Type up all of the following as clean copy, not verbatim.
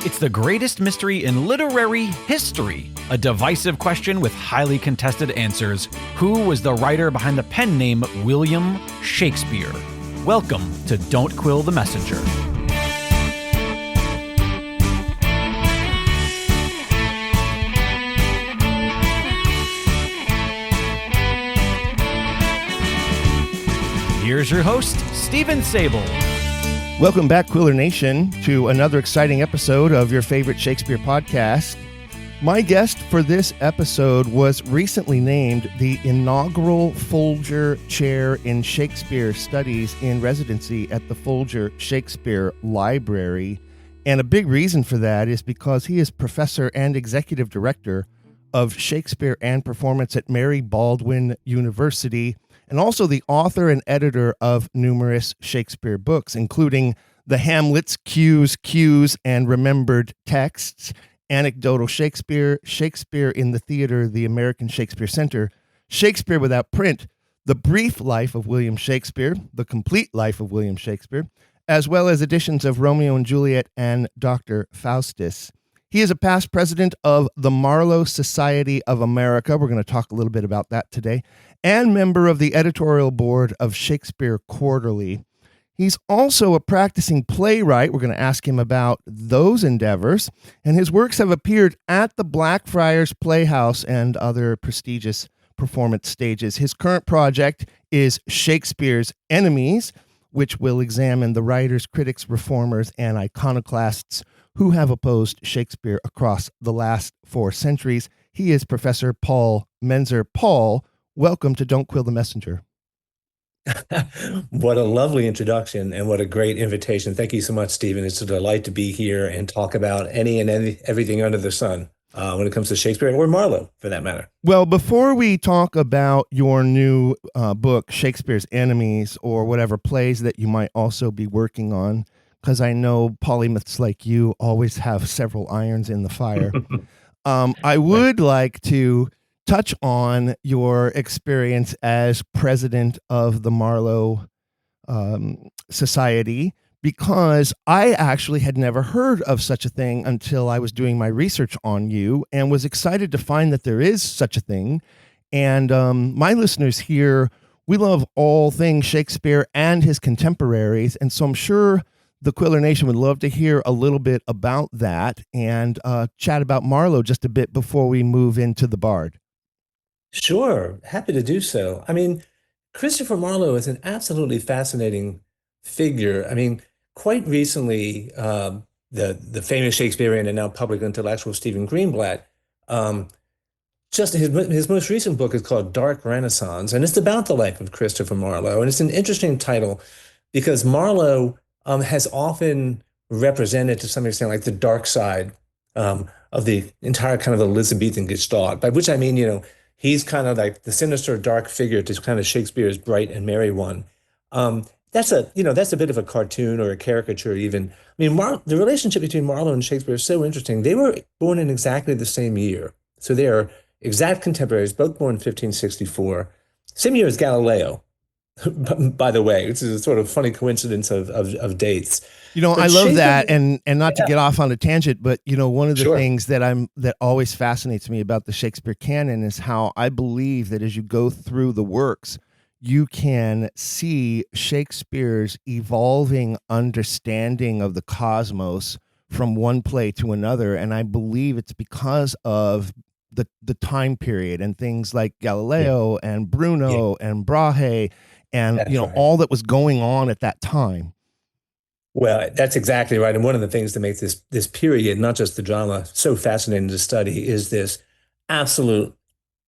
It's the greatest mystery in literary history. A divisive question with highly contested answers. Who was the writer behind the pen name William Shakespeare? Welcome to Don't Quill the Messenger. Here's your host, Stephen Sable. Welcome back, Quiller Nation, to another exciting episode of your favorite Shakespeare podcast. My guest for this episode was recently named the inaugural Folger Chair in Shakespeare Studies in residency at the Folger Shakespeare Library. And a big reason for that is because he is professor and executive director of Shakespeare and Performance at Mary Baldwin University, and also the author and editor of numerous Shakespeare books, including The Hamlets, Cues, and Remembered Texts, Anecdotal Shakespeare, Shakespeare in the Theater, the American Shakespeare Center, Shakespeare Without Print, The Brief Life of William Shakespeare, The Complete Life of William Shakespeare, as well as editions of Romeo and Juliet and Dr. Faustus. He is a past president of the Marlowe Society of America. We're going to talk a little bit about that today. And member of the editorial board of Shakespeare Quarterly. He's also a practicing playwright. We're going to ask him about those endeavors. And his works have appeared at the Blackfriars Playhouse and other prestigious performance stages. His current project is Shakespeare's Enemies, which will examine the writers, critics, reformers, and iconoclasts who have opposed Shakespeare across the last 4 centuries. He is Professor Paul Menzer. Paul, welcome to Don't Quill the Messenger. What a lovely introduction and what a great invitation. Thank you so much, Stephen. It's a delight to be here and talk about everything under the sun when it comes to Shakespeare or Marlowe, for that matter. Well, before we talk about your new book, Shakespeare's Enemies, or whatever plays that you might also be working on, because I know polymaths like you always have several irons in the fire, I would like to touch on your experience as president of the Marlowe Society, because I actually had never heard of such a thing until I was doing my research on you and was excited to find that there is such a thing. And my listeners here, we love all things Shakespeare and his contemporaries. And so I'm sure the Quiller Nation would love to hear a little bit about that and chat about Marlowe just a bit before we move into the Bard. Sure, happy to do so. I mean, Christopher Marlowe is an absolutely fascinating figure. I mean, quite recently, the famous Shakespearean and now public intellectual Stephen Greenblatt, just his most recent book is called Dark Renaissance, and it's about the life of Christopher Marlowe. And it's an interesting title because Marlowe has often represented to some extent like the dark side of the entire kind of Elizabethan gestalt, by which I mean, he's kind of like the sinister, dark figure to kind of Shakespeare's bright and merry one. That's a bit of a cartoon or a caricature even. I mean, the relationship between Marlowe and Shakespeare is so interesting. They were born in exactly the same year. So they are exact contemporaries, both born in 1564. Same year as Galileo, by the way. It's a sort of funny coincidence of dates. But I love that, and not to get off on a tangent, but one of the things that always fascinates me about the Shakespeare canon is how I believe that as you go through the works, you can see Shakespeare's evolving understanding of the cosmos from one play to another, and I believe it's because of the time period and things like Galileo and Bruno and Brahe and all that was going on at that time. Well, that's exactly right. And one of the things that makes this period, not just the drama, so fascinating to study is this absolute,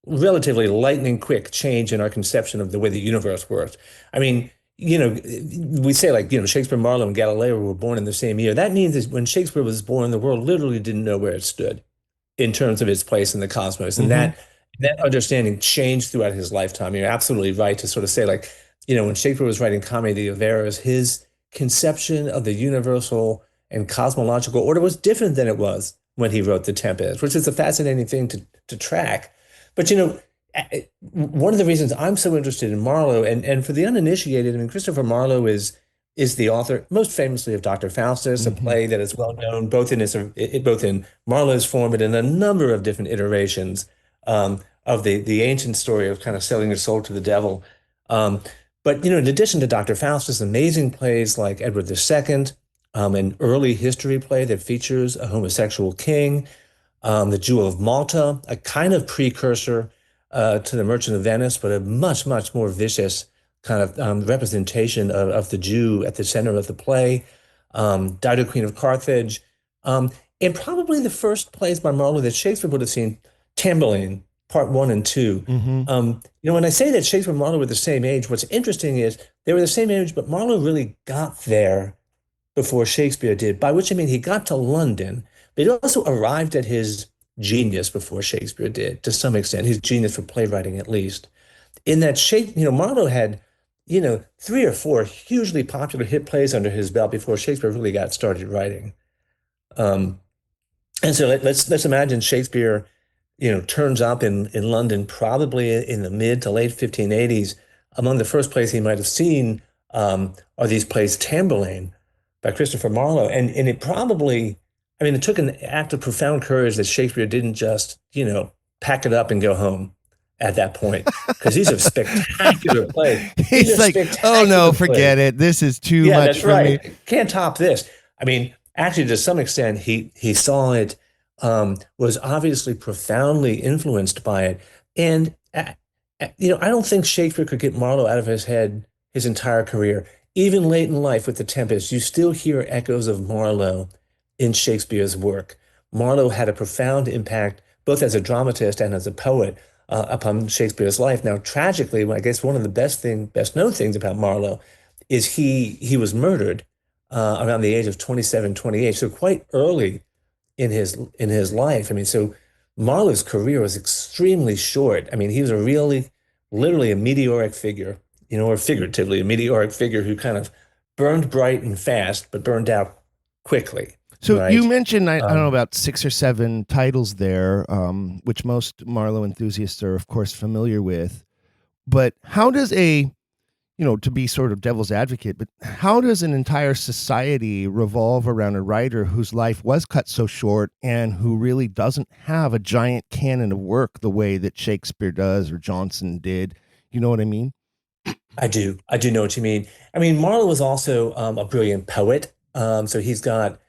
relatively lightning quick change in our conception of the way the universe works. I mean, we say Shakespeare, Marlowe, and Galileo were born in the same year. That means that when Shakespeare was born, the world literally didn't know where it stood in terms of its place in the cosmos. And that understanding changed throughout his lifetime. You're absolutely right to sort of say when Shakespeare was writing Comedy of Errors, his conception of the universal and cosmological order was different than it was when he wrote The Tempest, which is a fascinating thing to track. But, one of the reasons I'm so interested in Marlowe, and for the uninitiated, I mean, Christopher Marlowe is is the author, most famously, of Dr. Faustus, a play that is well known both in Marlowe's form, but in a number of different iterations of the ancient story of kind of selling your soul to the devil. But in addition to Dr. Faustus, amazing plays like Edward II, an early history play that features a homosexual king, The Jewel of Malta, a kind of precursor to The Merchant of Venice, but a much, much more vicious kind of representation of the Jew at the center of the play, Dido, Queen of Carthage, and probably the first plays by Marlowe that Shakespeare would have seen, Tamburlaine, Part 1 and 2. When I say that Shakespeare and Marlowe were the same age, what's interesting is they were the same age, but Marlowe really got there before Shakespeare did, by which I mean he got to London, but he also arrived at his genius before Shakespeare did, to some extent, his genius for playwriting at least. In that Marlowe had 3 or 4 hugely popular hit plays under his belt before Shakespeare really got started writing. And so let's imagine Shakespeare, turns up in London probably in the mid to late 1580s. Among the first plays he might have seen are these plays Tamburlaine by Christopher Marlowe. And it probably, it took an act of profound courage that Shakespeare didn't just, pack it up and go home at that point, because these are spectacular plays. He's like, oh no, forget it. This is too much for me. Can't top this. Actually, to some extent, he saw it, was obviously profoundly influenced by it. And, I don't think Shakespeare could get Marlowe out of his head his entire career. Even late in life with The Tempest, you still hear echoes of Marlowe in Shakespeare's work. Marlowe had a profound impact, both as a dramatist and as a poet, upon Shakespeare's life. Now, tragically, I guess one of the best known things about Marlowe is he was murdered around the age of 27, 28, so quite early in his life. So Marlowe's career was extremely short. He was literally a meteoric figure, or figuratively a meteoric figure who kind of burned bright and fast, but burned out quickly. So right? You mentioned, I don't know, about 6 or 7 titles there, which most Marlowe enthusiasts are, of course, familiar with. But how does to be sort of devil's advocate, but how does an entire society revolve around a writer whose life was cut so short and who really doesn't have a giant canon of work the way that Shakespeare does or Johnson did? You know what I mean? I do know what you mean. Marlowe was also a brilliant poet. So he's got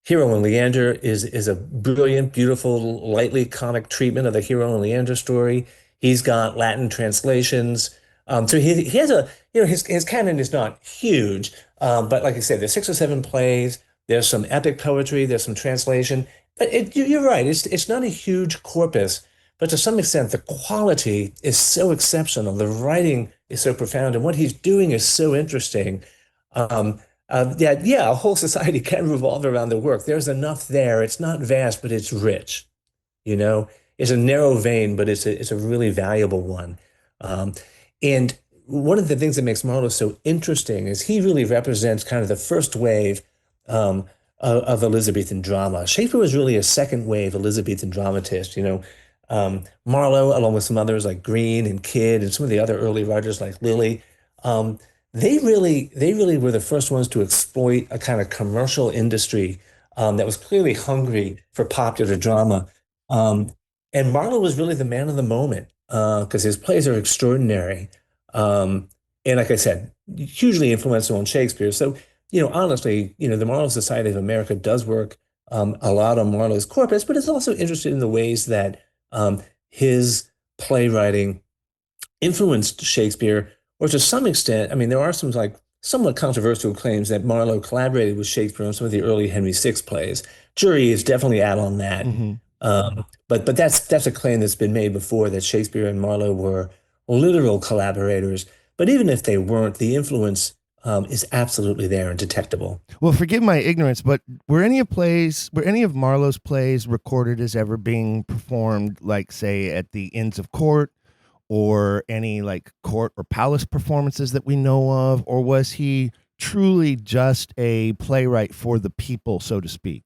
Hero and Leander is a brilliant, beautiful, lightly comic treatment of the Hero and Leander story. He's got Latin translations. So he has his canon is not huge, but like I said, there's 6 or 7 plays. There's some epic poetry. There's some translation. But you're right. It's not a huge corpus, but to some extent, the quality is so exceptional. The writing is so profound, and what he's doing is so interesting. A whole society can revolve around the work. There's enough there. It's not vast, but it's rich. It's a narrow vein, but it's a really valuable one. And one of the things that makes Marlowe so interesting is he really represents kind of the first wave of Elizabethan drama. Shakespeare was really a second wave Elizabethan dramatist. Marlowe, along with some others like Greene and Kidd and some of the other early writers like Lilly, they really were the first ones to exploit a kind of commercial industry that was clearly hugry for popular drama. And Marlowe was really the man of the moment because his plays are extraordinary. And like I said, hugely influential on Shakespeare. So, honestly, the Marlowe Society of America does work a lot on Marlowe's corpus, but it's also interested in the ways that his playwriting influenced Shakespeare, or to some extent, there are some somewhat controversial claims that Marlowe collaborated with Shakespeare on some of the early Henry VI plays. Jury is definitely out on that. But that's a claim that's been made before, that Shakespeare and Marlowe were literal collaborators. But even if they weren't, the influence is absolutely there and detectable. Well, forgive my ignorance, but were any of Marlowe's plays recorded as ever being performed, like, say, at the Inns of Court, or any like court or palace performances that we know of? Or was he truly just a playwright for the people, so to speak?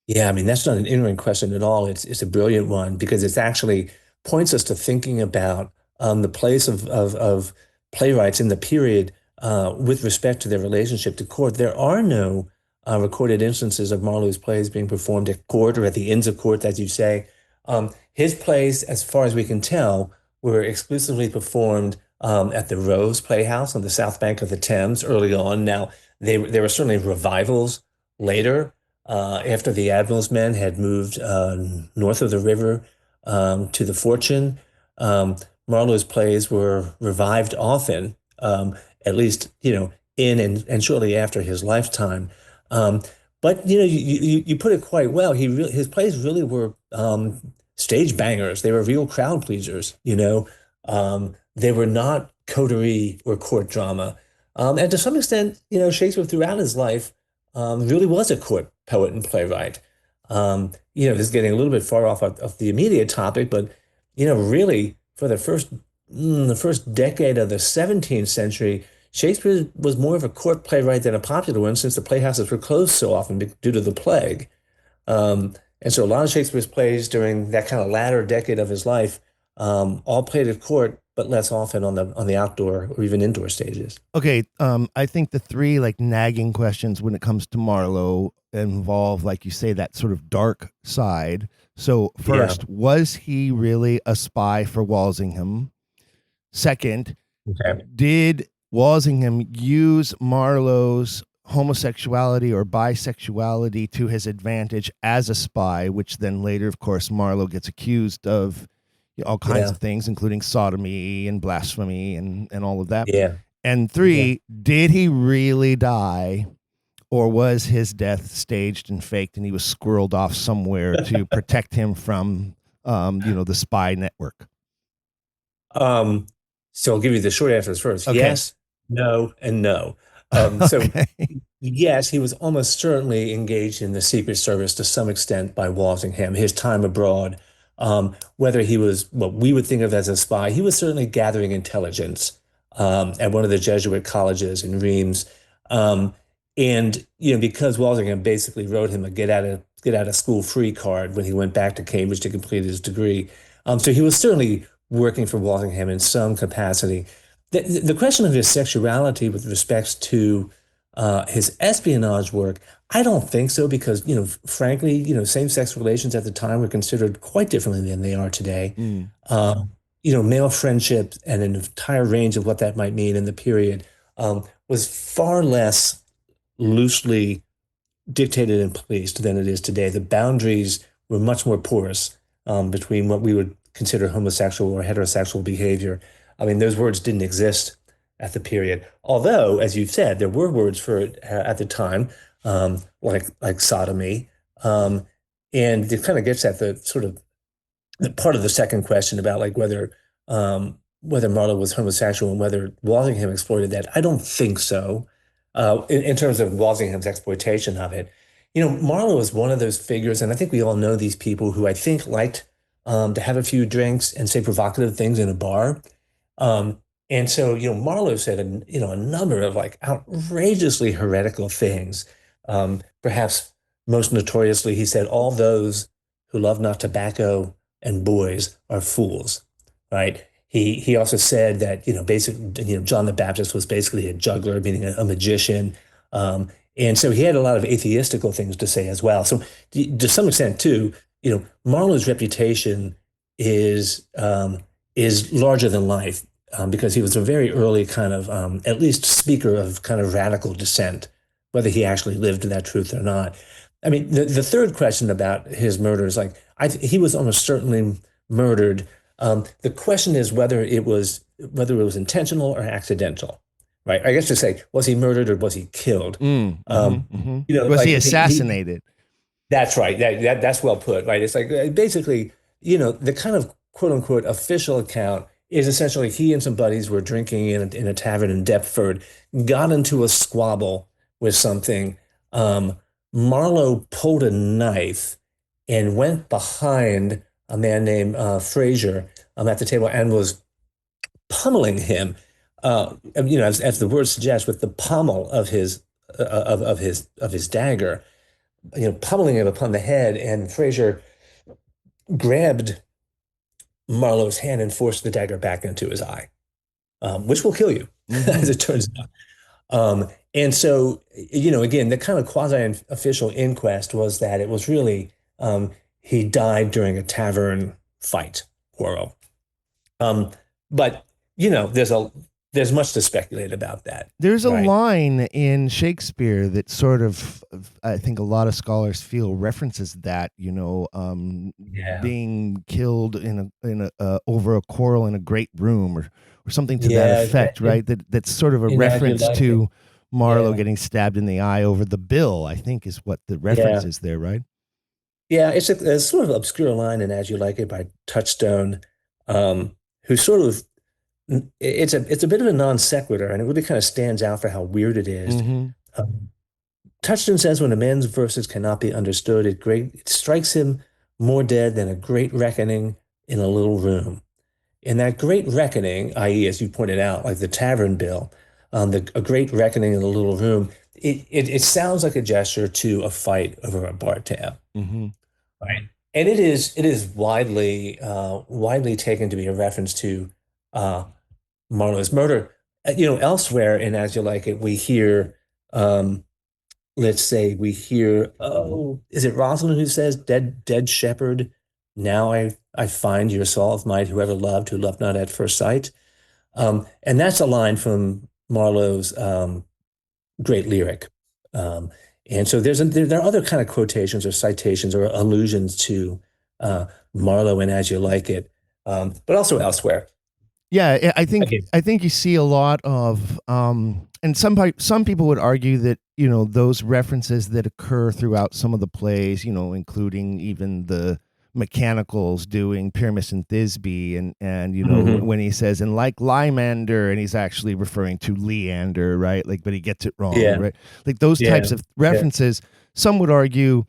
Yeah, that's not an ignorant question at all. It's a brilliant one, because it's actually points us to thinking about the place of playwrights in the period with respect to their relationship to court. There are no recorded instances of Marlowe's plays being performed at court or at the Inns of Court, as you say. His plays, as far as we can tell, were exclusively performed at the Rose Playhouse on the south bank of the Thames early on. Now, there were certainly revivals later after the Admiral's men had moved north of the river to the Fortune. Marlowe's plays were revived often, at least, in and shortly after his lifetime. But you put it quite well. His plays really were stage bangers. They were real crowd pleasers. They were not coterie or court drama. And to some extent, Shakespeare throughout his life really was a court poet and playwright. This is getting a little bit far off of the immediate topic, but really for the first decade of the 17th century, Shakespeare was more of a court playwright than a popular one, since the playhouses were closed so often due to the plague. And so a lot of Shakespeare's plays during that kind of latter decade of his life all played at court, but less often on the outdoor or even indoor stages. Okay, I think the three nagging questions when it comes to Marlowe involve, like you say, that sort of dark side. So first, was he really a spy for Walsingham? Second, did Walsingham use Marlowe's homosexuality or bisexuality to his advantage as a spy, which then later, of course, Marlowe gets accused of all kinds of things, including sodomy and blasphemy and all of that. Yeah. And three, did he really die, or was his death staged and faked and he was squirreled off somewhere to protect him from, the spy network? So I'll give you the short answers first. Okay. Yes, no, and no. Yes, he was almost certainly engaged in the Secret Service to some extent by Walsingham, his time abroad. Whether he was what we would think of as a spy, he was certainly gathering intelligence at one of the Jesuit colleges in Reims. And because Walsingham basically wrote him a get out of school free card when he went back to Cambridge to complete his degree. So he was certainly working for Walsingham in some capacity. The question of his sexuality with respect to his espionage work, I don't think so, because, frankly, same-sex relations at the time were considered quite differently than they are today. Male friendship and an entire range of what that might mean in the period was far less loosely dictated and policed than it is today. The boundaries were much more porous between what we would consider homosexual or heterosexual behavior. I mean, those words didn't exist at the period. Although, as you've said, there were words for it at the time, like sodomy. And it kind of gets at the sort of the part of the second question about whether Marlowe was homosexual and whether Walsingham exploited that. I don't think so. In terms of Walsingham's exploitation of it, Marlowe is one of those figures, and I think we all know these people who I think liked to have a few drinks and say provocative things in a bar. And so, Marlowe said, a number of outrageously heretical things. Perhaps most notoriously, he said, all those who love not tobacco and boys are fools, right? He also said that, John the Baptist was basically a juggler, meaning a magician. And so he had a lot of atheistical things to say as well. So to some extent, too, Marlowe's reputation is larger than life. Because he was a very early kind of, at least speaker of kind of radical dissent, whether he actually lived that truth or not. I mean, the third question about his murder is he was almost certainly murdered. The question is whether it was intentional or accidental, right? I guess to say, was he murdered or was he killed? Was he assassinated? That's right. That's well put, right? It's basically, the kind of quote unquote official account is essentially he and some buddies were drinking in a tavern in Deptford, got into a squabble with something. Marlowe pulled a knife and went behind a man named Fraser at the table and was pummeling him. As the word suggests, with the pommel of his dagger, pummeling him upon the head. And Fraser grabbed Marlowe's hand and force the dagger back into his eye, which will kill you, Hmm. as it turns out. And so, again, the kind of quasi-official inquest was that it was really he died during a tavern fight, quarrel. Um, but there's much to speculate about that, There's a right? line in Shakespeare that sort of, I think a lot of scholars feel references that, Yeah, being killed in a over a quarrel in a great room or something to that yeah. effect, right? That's sort of a In As You reference Like It. to Marlowe Yeah, getting stabbed in the eye over the bill, I think is what the reference yeah, is there, right? yeah. It's a sort of obscure line in As You Like It by Touchstone, who sort of it's a bit of a non sequitur, and it really kind of stands out for how weird it is. Hmm. Um, Touchstone says when a man's verses cannot be understood, it strikes him more dead than a great reckoning in a little room. In that great reckoning, i.e., as you pointed out, like the tavern bill, a great reckoning in a little room, it sounds like a gesture to a fight over a bar tab, Hmm. right? And it is widely taken to be a reference to uh, Marlowe's murder. Elsewhere in As You Like It, we hear, let's say we hear, oh, is it Rosalind who says, "Dead shepherd, now I find your soul of might, whoever loved, who loved not at first sight." And that's a line from Marlowe's great lyric. Um, and so there are other kind of quotations or citations or allusions to uh, Marlowe and As You Like It, but also elsewhere. Yeah, I think Again, I think you see a lot of, and some people would argue that those references that occur throughout some of the plays, including even the mechanicals doing Pyramus and Thisbe, and mhm. when he says and like Lymander, and he's actually referring to Leander, right? Like, but he gets it wrong, Yeah, right? Like those types yeah, of yeah, references. Some would argue,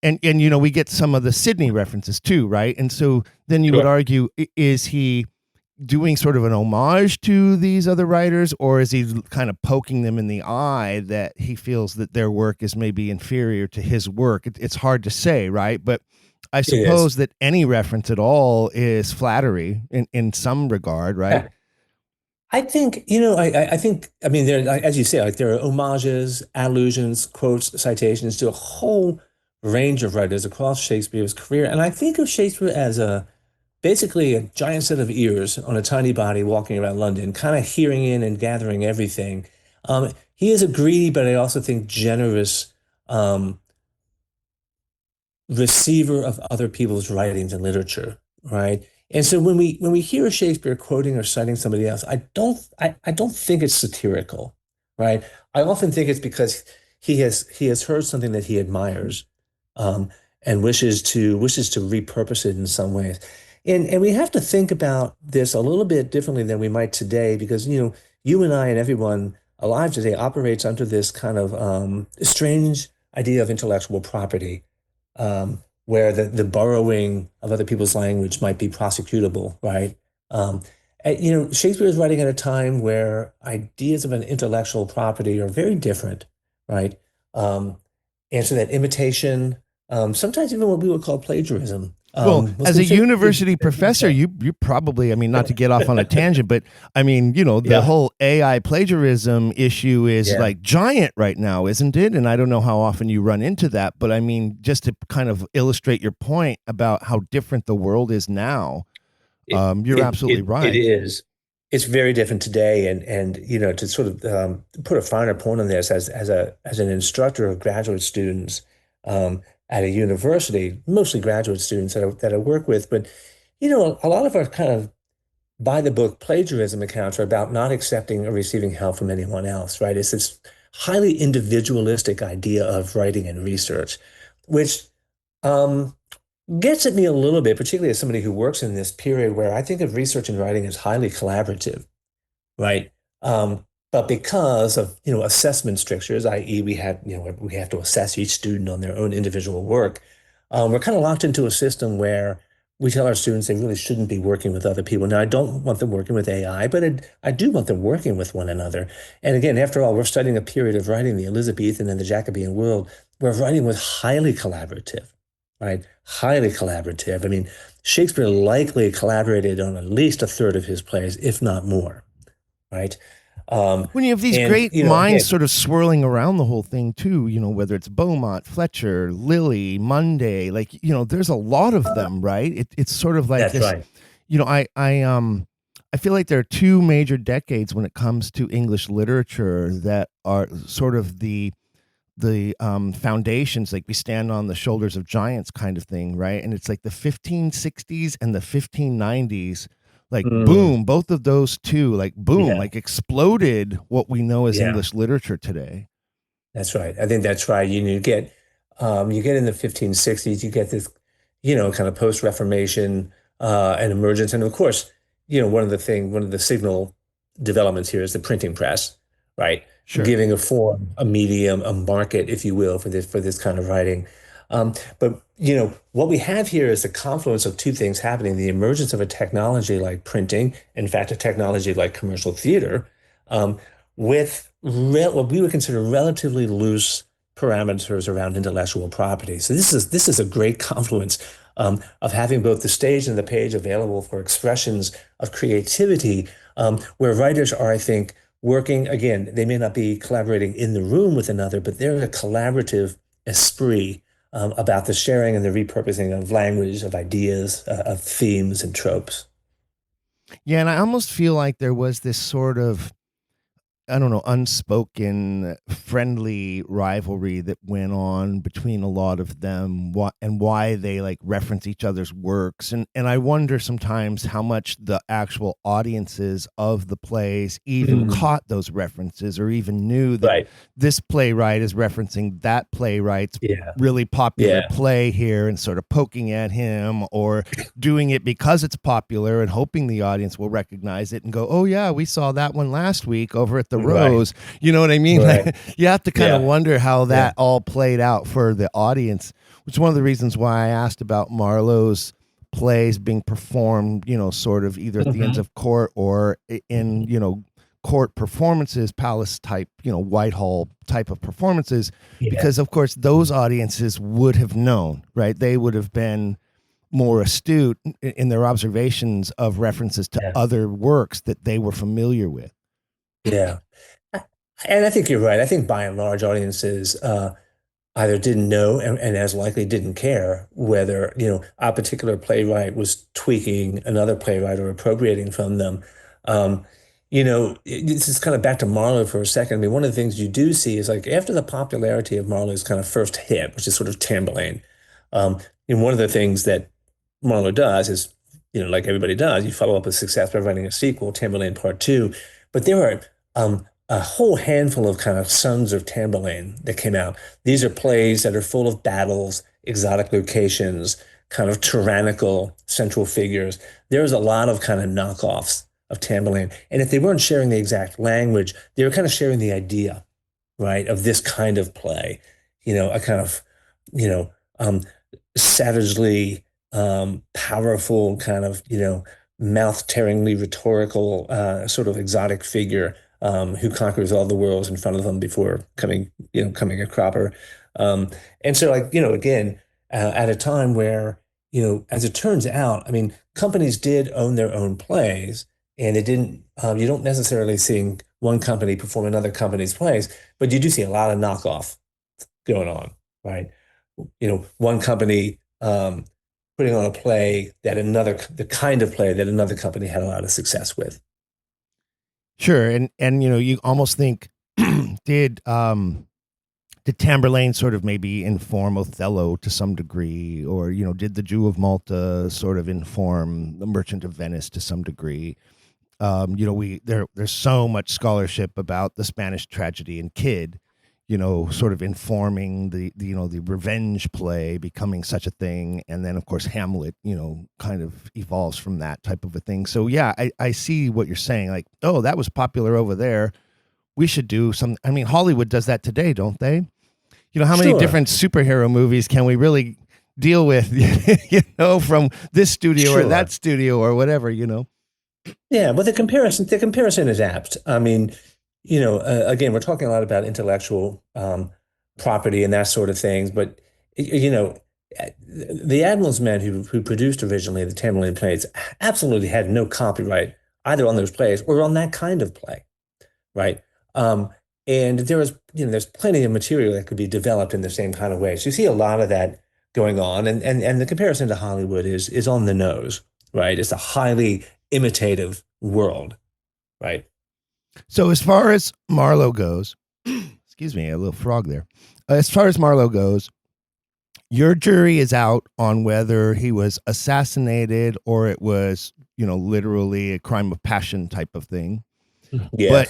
and we get some of the Sydney references too, right? And so then you would sure. argue, is he doing sort of an homage to these other writers, or is he kind of poking them in the eye that he feels that their work is maybe inferior to his work? It's hard to say, right? But I It is. suppose that any reference at all is flattery in some regard, right? I think, I think, I mean, as you say, like there are homages, allusions, quotes, citations to a whole range of writers across Shakespeare's career. And I think of Shakespeare as basically a giant set of ears on a tiny body walking around London, kind of hearing in and gathering everything. He is a greedy, but I also think generous, um, receiver of other people's writings and literature, right? And so when we hear Shakespeare quoting or citing somebody else, I don't think it's satirical, right? I often think it's because he has heard something that he admires, um, and wishes to repurpose it in some ways. And we have to think about this a little bit differently than we might today, because you and I and everyone alive today operates under this kind of strange idea of intellectual property, where the borrowing of other people's language might be prosecutable, right? Um, Shakespeare is writing at a time where ideas of an intellectual property are very different, right? Um, and so that imitation, sometimes even what we would call plagiarism, Well, was as a considered to university be professor, so. you probably, I mean, not to get off on a tangent, but I mean, the Yeah, whole AI plagiarism issue is yeah. like giant right now, isn't it? And I don't know how often you run into that, but I mean, just to kind of illustrate your point about how different the world is now, It you're it absolutely it it right. is. It's very different today, and to sort of put a finer point on this, as an instructor of graduate students at a university, mostly graduate students that I work with, but a lot of our kind of by the book plagiarism accounts are about not accepting or receiving help from anyone else, right? It's this highly individualistic idea of writing and research, which um, gets at me a little bit, particularly as somebody who works in this period where I think of research and writing as highly collaborative, right? But because of assessment strictures, i.e., we have to assess each student on their own individual work, we're kind of locked into a system where we tell our students they really shouldn't be working with other people. Now, I don't want them working with AI, but I do want them working with one another. And again, after all, we're studying a period of writing, the Elizabethan and the Jacobean world, where writing was highly collaborative, right? Highly collaborative. I mean, Shakespeare likely collaborated on at least a third of his plays, if not more, right? Um, When you have these and great you know, minds again, sort of swirling around the whole thing too, whether it's Beaumont, Fletcher, Lilly, Monday, like, there's a lot of them, right? It's sort of like that's this, right. I feel like there are two major decades when it comes to English literature that are sort of the foundations, like we stand on the shoulders of giants kind of thing, right? And it's like the 1560s and the 1590s, like Mm, boom, both of those two, like boom, yeah, like exploded what we know as yeah. English literature today. That's right. I think that's right. You get in the 1560s, you get this, kind of post-Reformation and emergence. And of course, one of the signal developments here is the printing press, right? Sure. Giving a form, a medium, a market, if you will, for this kind of writing. But what we have here is a confluence of two things happening: the emergence of a technology like printing, in fact, a technology like commercial theater, um, with what we would consider relatively loose parameters around intellectual property. So this is a great confluence of having both the stage and the page available for expressions of creativity, where writers are, I think, working again. They may not be collaborating in the room with another, but they're a collaborative esprit about the sharing and the repurposing of language, of ideas, of themes and tropes. Yeah, and I almost feel like there was this sort of, I don't know, unspoken friendly rivalry that went on between a lot of them, and why they like reference each other's works. And I wonder sometimes how much the actual audiences of the plays even Mm, caught those references, or even knew that right. this playwright is referencing that playwright's Yeah. really popular Yeah. play here, and sort of poking at him, or doing it because it's popular and hoping the audience will recognize it and go, oh yeah, we saw that one last week over at the Right. Rose. You know what I mean? Right. You have to kind of Yeah. wonder how Yeah. that all played out for the audience, which is one of the reasons why I asked about Marlowe's plays being performed, sort of either at the ends Hmm. of court or in, court performances, palace type, Whitehall type of performances, Yeah. because of course those audiences would have known, right? They would have been more astute in their observations of references to Yeah. other works that they were familiar with. Yeah. And I think you're right. I think by and large, audiences either didn't know and as likely didn't care whether, a particular playwright was tweaking another playwright or appropriating from them. Um, this is kind of back to Marlowe for a second. I mean, one of the things you do see is like after the popularity of Marlowe's kind of first hit, which is sort of Tamburlaine, um, and one of the things that Marlowe does is, like everybody does, you follow up with success by writing a sequel, Tamburlaine Part Two. But there are a whole handful of kind of Sons of Tamburlaine that came out. These are plays that are full of battles, exotic locations, kind of tyrannical central figures. There's a lot of kind of knockoffs of Tamburlaine. And if they weren't sharing the exact language, they were kind of sharing the idea, right, of this kind of play, a kind of, you know, um, savagely powerful kind of, mouth-tearingly rhetorical sort of exotic figure who conquers all the worlds in front of them before coming a cropper. Um, and so, like, again, at a time where, as it turns out, I mean, companies did own their own plays, and it didn't, you don't necessarily see one company perform another company's plays, but you do see a lot of knockoff going on, right? One company putting on a play that the kind of play that another company had a lot of success with. Sure, and you almost think did did Tamburlaine sort of maybe inform Othello to some degree, or did the Jew of Malta sort of inform the Merchant of Venice to some degree? There's so much scholarship about the Spanish tragedy and Kid, sort of informing the revenge play becoming such a thing, and then of course Hamlet, kind of evolves from that type of a thing. So yeah, I see what you're saying. Like, oh, that was popular over there. We should do some. I mean, Hollywood does that today, don't they? How many Sure, different superhero movies can we really deal with? From this studio or that sure. studio or whatever. Yeah, but the comparison is apt. I mean, again, we're talking a lot about intellectual property and that sort of things, but you know, the Admiral's Men who produced originally the Tamerlane plays absolutely had no copyright either on those plays or on that kind of play, right? Um, and there's plenty of material that could be developed in the same kind of way. So you see a lot of that going on, and the comparison to Hollywood is on the nose, right? It's a highly imitative world, right? So as far as Marlowe goes, excuse me, a little frog there. As far as Marlowe goes, your jury is out on whether he was assassinated or it was, literally a crime of passion type of thing. Yeah.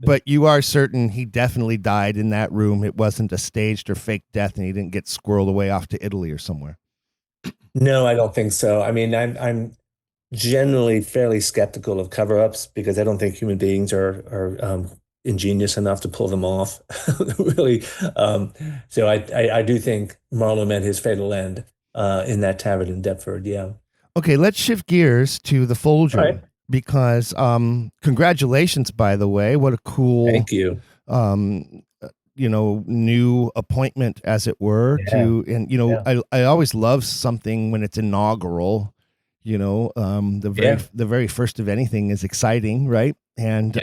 But you are certain he definitely died in that room. It wasn't a staged or fake death, and he didn't get squirreled away off to Italy or somewhere. No, I don't think so. I mean, I'm generally fairly skeptical of cover-ups because I don't think human beings are ingenious enough to pull them off, really. So I do think Marlowe met his fatal end in that tavern in Deptford. Yeah. Okay, let's shift gears to the Folger. All right. Because congratulations, by the way. What a cool Thank you. New appointment, as it were. I always love something when it's inaugural. The very first of anything is exciting, right? And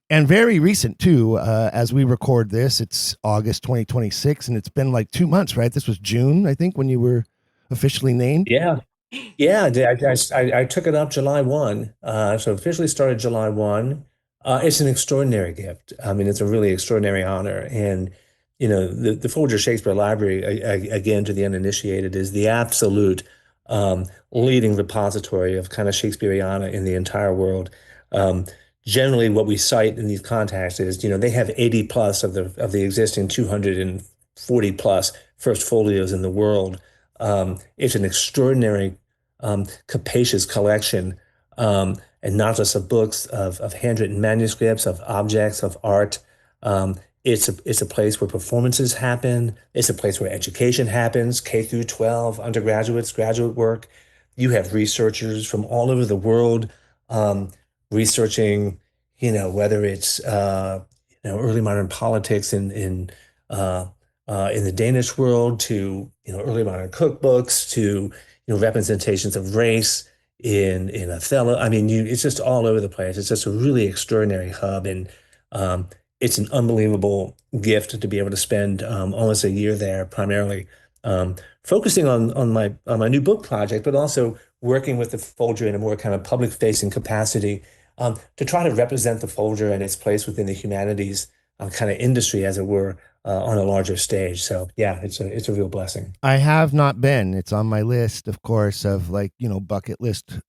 and very recent too. As we record this, it's August 2026, and it's been like 2 months, right? This was June, I think, when you were officially named. Yeah. Yeah, I took it up July 1. So officially started July 1. It's an extraordinary gift. I mean, it's a really extraordinary honor. And, the Folger Shakespeare Library, again, to the uninitiated, is the absolute leading repository of kind of Shakespeareana in the entire world. Generally, what we cite in these contacts is, they have 80 plus of the existing 240 plus first folios in the world. It's an extraordinary, capacious collection, and not just of books, of handwritten manuscripts, of objects, of art. It's a place where performances happen. It's a place where education happens, K through 12, undergraduates, graduate work. You have researchers from all over the world, researching, whether it's early modern politics in the Danish world to early modern cookbooks to representations of race in Othello. I mean, it's just all over the place. It's just a really extraordinary hub, and it's an unbelievable gift to be able to spend almost a year there, primarily focusing on my new book project, but also working with the Folger in a more kind of public-facing capacity to try to represent the Folger and its place within the humanities kind of industry, as it were, on a larger stage. So yeah, it's a real blessing. I have not been. It's on my list, of course, of bucket list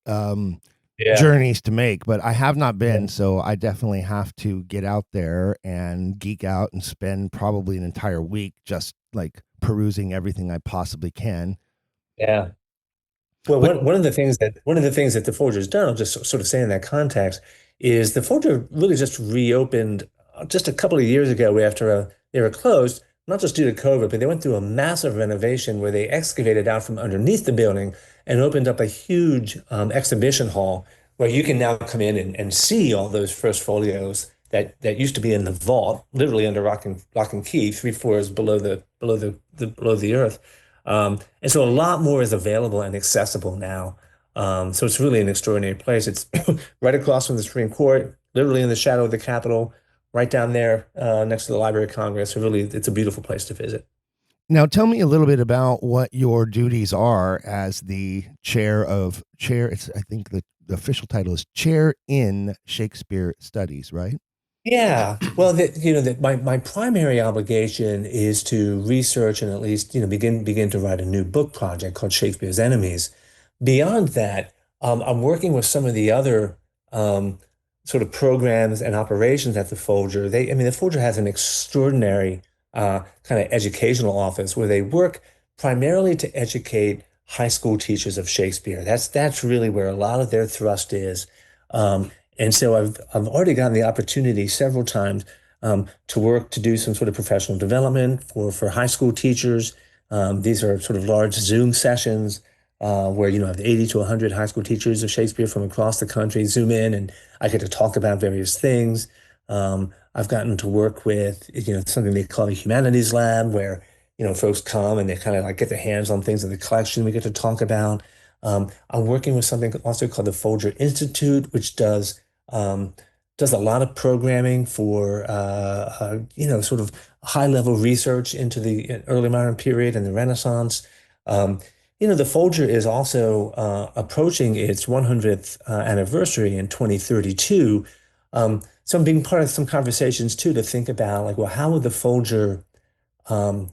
journeys to make, but I have not been. So I definitely have to get out there and geek out and spend probably an entire week just like perusing everything I possibly can. Yeah. Well, one of the things that the Folger's done, I'll just sort of say in that context, is the Folger really just reopened just a couple of years ago after they were closed, not just due to COVID, but they went through a massive renovation where they excavated out from underneath the building and opened up a huge exhibition hall where you can now come in and see all those first folios that used to be in the vault, literally under lock and key, 3 floors below the earth. And so a lot more is available and accessible now. So it's really an extraordinary place. It's right across from the Supreme Court, literally in the shadow of the Capitol, right down there next to the Library of Congress. So really, it's a beautiful place to visit. Now, tell me a little bit about what your duties are as the chair. I think the official title is Chair in Shakespeare Studies, right? Yeah. Well, my primary obligation is to research and at least begin to write a new book project called Shakespeare's Enemies. Beyond that, I'm working with some of the other sort of programs and operations at the Folger. The Folger has an extraordinary kind of educational office where they work primarily to educate high school teachers of Shakespeare. That's really where a lot of their thrust is. And so I've already gotten the opportunity several times to work to do some sort of professional development for high school teachers. These are sort of large Zoom sessions where I have 80 to 100 high school teachers of Shakespeare from across the country Zoom in, and I get to talk about various things. I've gotten to work with something they call the Humanities Lab, where folks come and they kind of like get their hands on things in the collection we get to talk about. I'm working with something also called the Folger Institute, which does a lot of programming for sort of high level research into the early modern period and the Renaissance. The Folger is also approaching its 100th anniversary in 2032. So I'm being part of some conversations too to think about like, well, how would the Folger um,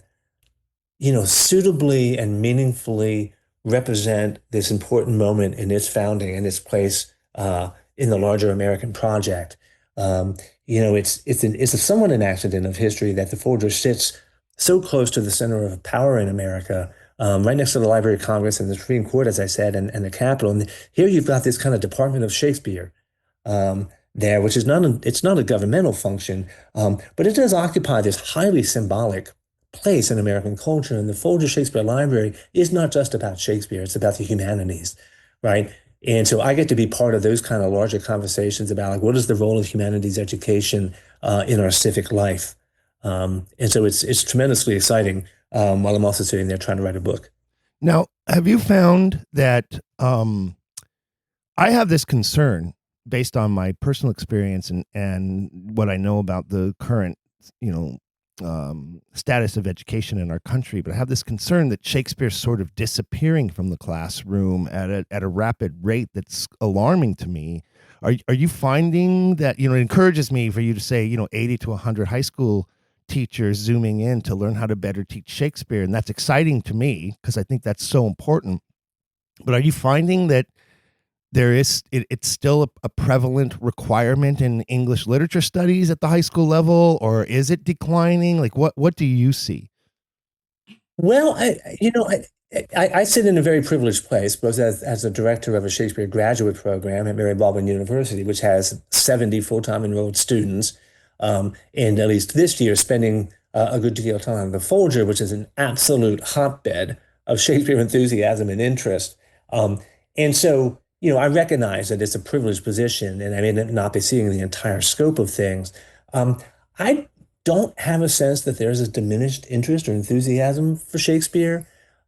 suitably and meaningfully represent this important moment in its founding and its place in the larger American project. It's a somewhat an accident of history that the Folger sits so close to the center of power in America, right next to the Library of Congress and the Supreme Court, as I said, and the Capitol. And here you've got this kind of Department of Shakespeare there, which is it's not a governmental function, but it does occupy this highly symbolic place in American culture. And the Folger Shakespeare Library is not just about Shakespeare, it's about the humanities, right? And so I get to be part of those kind of larger conversations about like what is the role of humanities education in our civic life. And so it's tremendously exciting while I'm also sitting there trying to write a book. Now, have you found that I have this concern based on my personal experience and what I know about the current, status of education in our country, but I have this concern that Shakespeare's sort of disappearing from the classroom at a rapid rate that's alarming to me. Are you finding that, it encourages me for you to say, 80 to 100 high school teachers zooming in to learn how to better teach Shakespeare, and that's exciting to me because I think that's so important. But are you finding that it's still a prevalent requirement in English literature studies at the high school level, or is it declining? Like, what do you see? Well, I sit in a very privileged place, both as a director of a Shakespeare graduate program at Mary Baldwin University, which has 70 full-time enrolled students, and at least this year spending a good deal of time on the Folger, which is an absolute hotbed of Shakespeare enthusiasm and interest. And so, I recognize that it's a privileged position and I may not be seeing the entire scope of things. I don't have a sense that there's a diminished interest or enthusiasm for Shakespeare.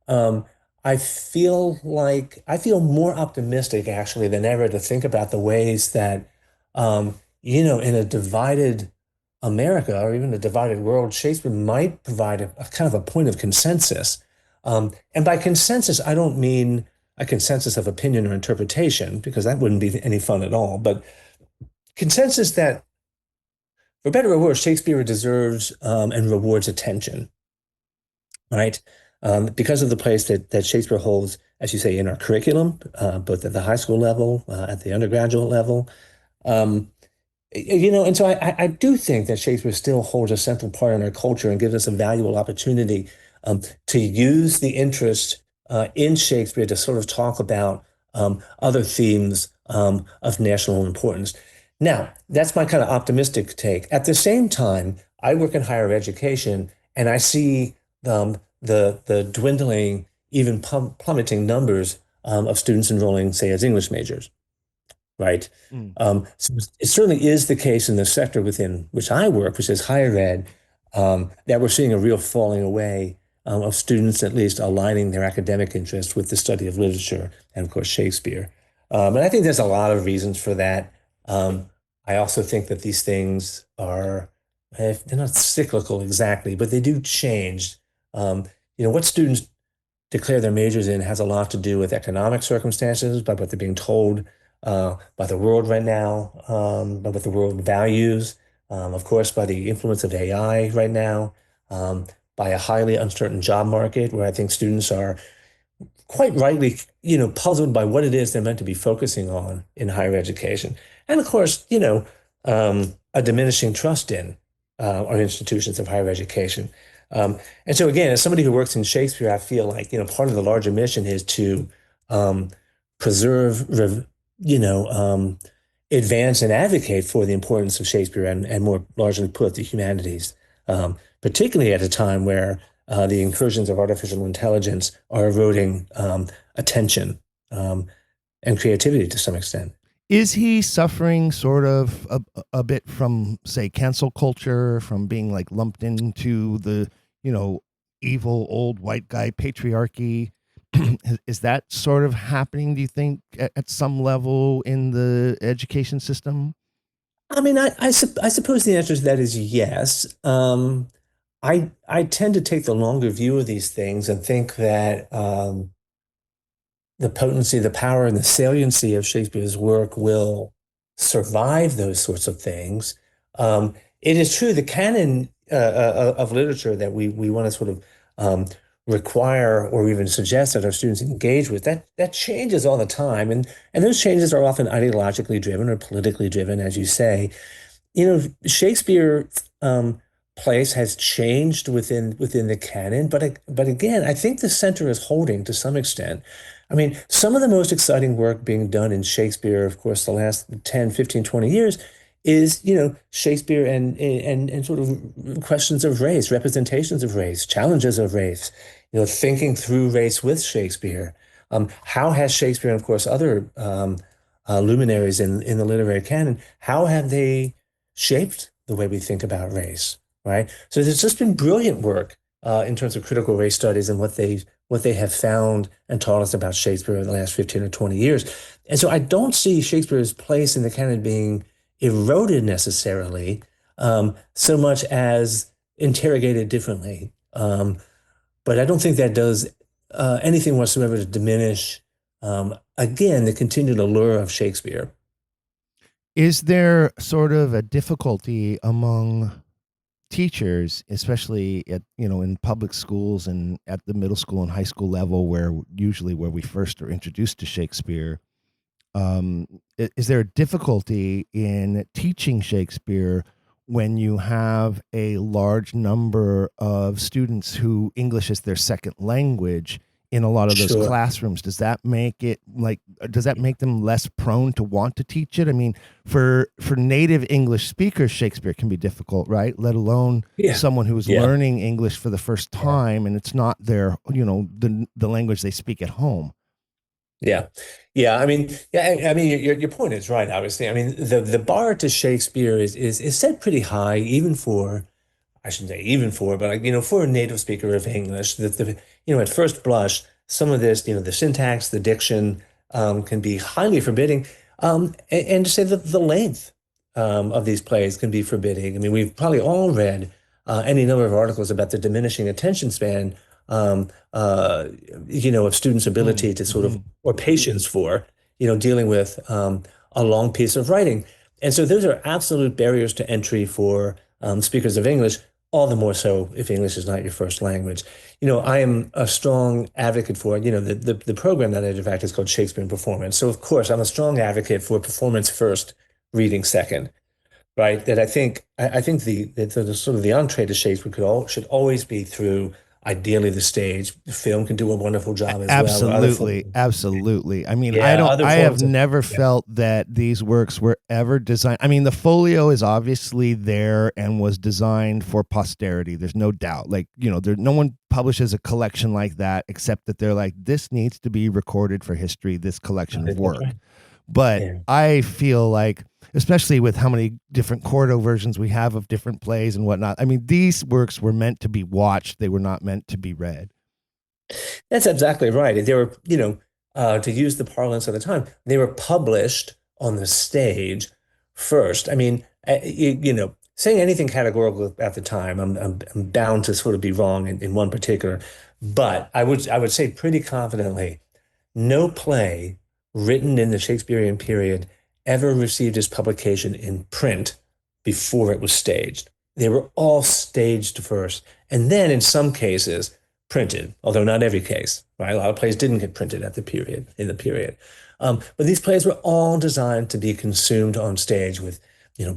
I feel more optimistic actually than ever to think about the ways that, in a divided America or even a divided world, Shakespeare might provide a kind of a point of consensus. And by consensus, I don't mean a consensus of opinion or interpretation, because that wouldn't be any fun at all, but consensus that, for better or worse, Shakespeare deserves and rewards attention, right? Because of the place that Shakespeare holds, as you say, in our curriculum, both at the high school level, at the undergraduate level. And so I do think that Shakespeare still holds a central part in our culture and gives us a valuable opportunity to use the interest in Shakespeare to sort of talk about other themes of national importance. Now, that's my kind of optimistic take. At the same time, I work in higher education, and I see the dwindling, even plummeting numbers of students enrolling, say, as English majors, right? So it certainly is the case in the sector within which I work, which is higher ed, that we're seeing a real falling away of students at least aligning their academic interest with the study of literature and, of course, Shakespeare. And I think there's a lot of reasons for that. I also think that these things they're not cyclical exactly, but they do change. What students declare their majors in has a lot to do with economic circumstances, by what they're being told by the world right now, by what the world values, of course, by the influence of AI right now, by a highly uncertain job market where I think students are quite rightly, puzzled by what it is they're meant to be focusing on in higher education. And of course, a diminishing trust in our institutions of higher education. And so again, as somebody who works in Shakespeare, I feel like, part of the larger mission is to preserve, advance and advocate for the importance of Shakespeare and more largely put the humanities, particularly at a time where the incursions of artificial intelligence are eroding attention and creativity to some extent. Is he suffering sort of a bit from, say, cancel culture, from being like lumped into the, evil old white guy patriarchy. Is that sort of happening, do you think, at some level in the education system? I mean, I suppose the answer to that is yes. I tend to take the longer view of these things and think that the potency, the power, and the saliency of Shakespeare's work will survive those sorts of things. It is true the canon of literature that we want to sort of require or even suggest that our students engage with, that changes all the time, and those changes are often ideologically driven or politically driven, as you say. Shakespeare place has changed within the canon, but again, I think the center is holding to some extent. I mean, some of the most exciting work being done in Shakespeare, of course, the last 10, 15, 20 years is, Shakespeare and sort of questions of race, representations of race, challenges of race, thinking through race with Shakespeare. How has Shakespeare, and of course, other luminaries in the literary canon, how have they shaped the way we think about race, right? So there's just been brilliant work in terms of critical race studies and what they have found and taught us about Shakespeare in the last 15 or 20 years. And so I don't see Shakespeare's place in the canon being eroded necessarily, so much as interrogated differently. But I don't think that does anything whatsoever to diminish, again, the continued allure of Shakespeare. Is there sort of a difficulty among teachers, especially at in public schools and at the middle school and high school level, where we first are introduced to Shakespeare? Is there a difficulty in teaching Shakespeare when you have a large number of students who English is their second language in a lot of those Sure. classrooms? Does that make them less prone to want to teach it? I mean, for native English speakers, Shakespeare can be difficult, right? Let alone Yeah. someone who is Yeah. learning English for the first time and it's not their, the language they speak at home. Yeah. Yeah. I mean, your point is right, obviously. I mean, the bar to Shakespeare is set pretty high, even for, I shouldn't say even for, but for a native speaker of English, at first blush, some of this, the syntax, the diction, can be highly forbidding. And to say that the length of these plays can be forbidding. I mean, we've probably all read any number of articles about the diminishing attention span, of students' ability to sort of, or patience for, dealing with a long piece of writing. And so those are absolute barriers to entry for speakers of English, all the more so if English is not your first language. I am a strong advocate for, the program that I did, in fact, is called Shakespeare in Performance. So of course, I'm a strong advocate for performance first, reading second, right? That I think the sort of the entree to Shakespeare should always be through, ideally, the stage. The film can do a wonderful job as well. Absolutely. I mean, Yeah, I have never felt that these works were ever designed. I mean, the folio is obviously there and was designed for posterity. There's no doubt. Like, no one publishes a collection like that except that they're like, this needs to be recorded for history, this collection of work. Right. But Yeah. I feel like, especially with how many different quarto versions we have of different plays and whatnot, I mean, these works were meant to be watched. They were not meant to be read. That's exactly right. They were, to use the parlance of the time, they were published on the stage first. I mean, saying anything categorical at the time, I'm bound to sort of be wrong in one particular, but I would say pretty confidently, no play written in the Shakespearean period ever received its publication in print before it was staged. They were all staged first, and then in some cases printed, although not every case, right? A lot of plays didn't get printed in the period. But these plays were all designed to be consumed on stage with,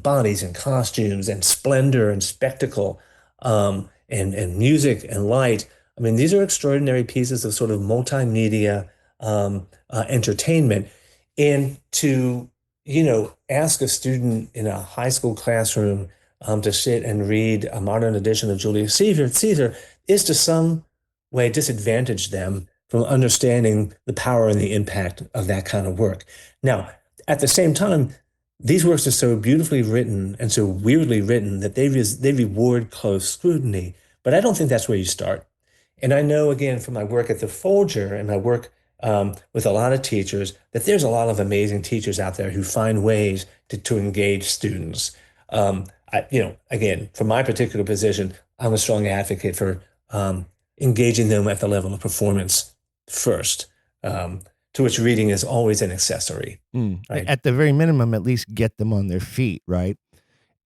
bodies and costumes and splendor and spectacle, and music and light. I mean, these are extraordinary pieces of sort of multimedia entertainment. And to, ask a student in a high school classroom to sit and read a modern edition of Julius Caesar is to some way disadvantage them from understanding the power and the impact of that kind of work. Now, at the same time, these works are so beautifully written and so weirdly written that they reward close scrutiny. But I don't think that's where you start. And I know, again, from my work at the Folger and my work with a lot of teachers, that there's a lot of amazing teachers out there who find ways to engage students. Again, from my particular position, I'm a strong advocate for engaging them at the level of performance first, to which reading is always an accessory, right? At the very minimum, at least get them on their feet, right?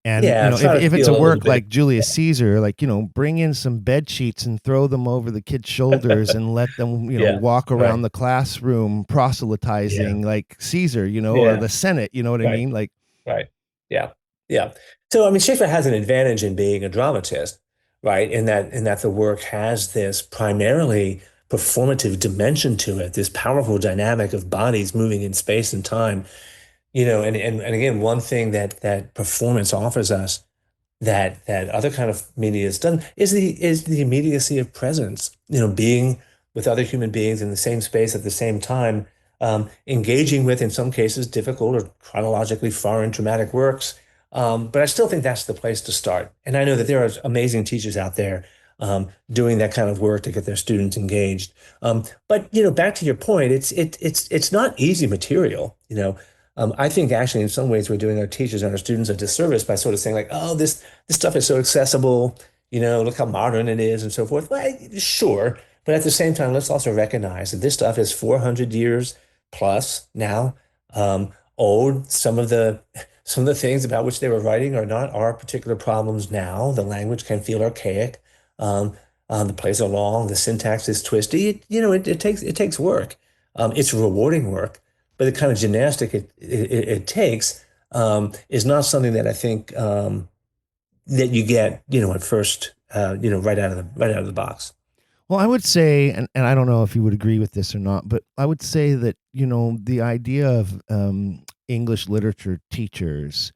And Yeah, try to if it's feel a a little work bit. like Julius Caesar, like bring in some bed sheets and throw them over the kids' shoulders and let them Yeah, walk around right. the classroom proselytizing Yeah, like Caesar, or yeah, the Senate. You know what I right, mean? Like, right. Yeah, yeah. So I mean, Shakespeare has an advantage in being a dramatist, right? In that the work has this primarily performative dimension to it, this powerful dynamic of bodies moving in space and time. And again, one thing that performance offers us that other kind of media has done is the immediacy of presence. Being with other human beings in the same space at the same time, engaging with, in some cases, difficult or chronologically foreign dramatic works. But I still think that's the place to start. And I know that there are amazing teachers out there doing that kind of work to get their students engaged. But back to your point, it's not easy material. I think actually in some ways we're doing our teachers and our students a disservice by sort of saying like, oh, this stuff is so accessible, look how modern it is and so forth. Well, sure. But at the same time, let's also recognize that this stuff is 400 years plus now, old. Some of the things about which they were writing are not our particular problems now. The language can feel archaic. Um, the plays are long. The syntax is twisty. It takes work. It's rewarding work, but the kind of gymnastic it takes is not something that I think that you get, at first, right out of the box. well, I would say, and I don't know if you would agree with this or not, but I would say that the idea of English literature teachers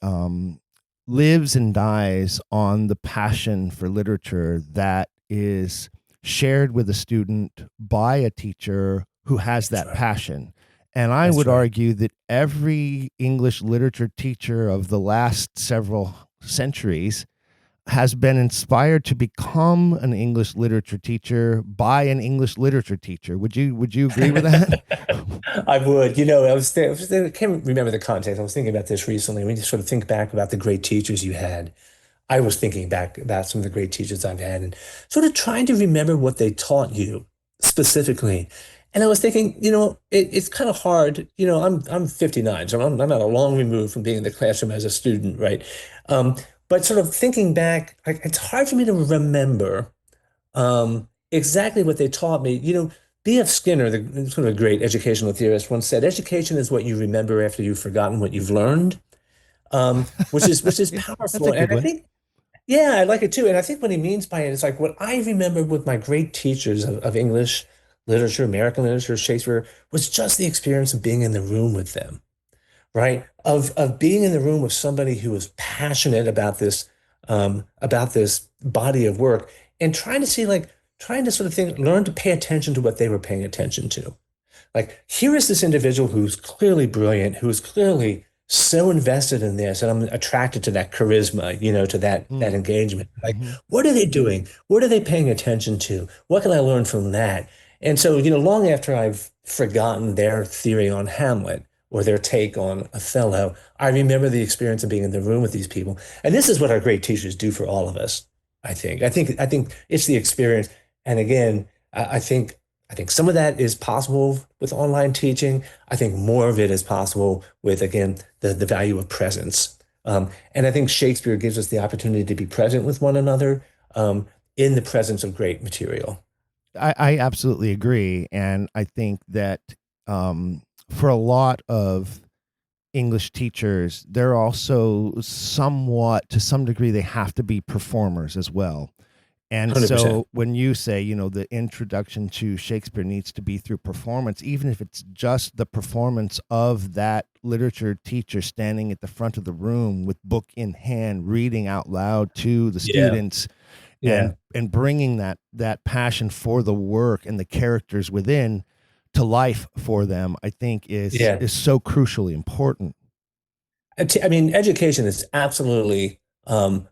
um, lives and dies on the passion for literature that is shared with a student by a teacher who has That's that right. passion. And I That's would right. argue that every English literature teacher of the last several centuries has been inspired to become an English literature teacher by an English literature teacher. Would you agree with that? I would. I can't remember the context. I was thinking about this recently. When you sort of think back about the great teachers you had, I was thinking back about some of the great teachers I've had and sort of trying to remember what they taught you specifically. And I was thinking, it's kind of hard. I'm 59, so I'm not a long remove from being in the classroom as a student, right? Um, but sort of thinking back, like, it's hard for me to remember exactly what they taught me. B.F. Skinner, the sort of a great educational theorist, once said, "Education is what you remember after you've forgotten what you've learned," which is Yeah, that's a powerful. good And I one. think, yeah, I like it too. And I think what he means by it is like what I remember with my great teachers of English literature, American literature, Shakespeare, was just the experience of being in the room with them, right? Of being in the room with somebody who was passionate about this body of work and trying to sort of think, learn to pay attention to what they were paying attention to. Like, here is this individual who's clearly brilliant, who's clearly so invested in this, and I'm attracted to that charisma, to that Mm. engagement. Like, Hmm. what are they doing? What are they paying attention to? What can I learn from that? And so, long after I've forgotten their theory on Hamlet or their take on Othello, I remember the experience of being in the room with these people. And this is what our great teachers do for all of us, I think. I think it's the experience. And again, I think some of that is possible with online teaching. I think more of it is possible with, again, the value of presence. And I think Shakespeare gives us the opportunity to be present with one another in the presence of great material. I absolutely agree, and I think that for a lot of English teachers, they're also somewhat, to some degree, they have to be performers as well. And 100%. so when you say, the introduction to Shakespeare needs to be through performance, even if it's just the performance of that literature teacher standing at the front of the room with book in hand, reading out loud to the Yeah. students Yeah. and bringing that passion for the work and the characters within to life for them, I think is Yeah. is so crucially important. I mean, education is absolutely an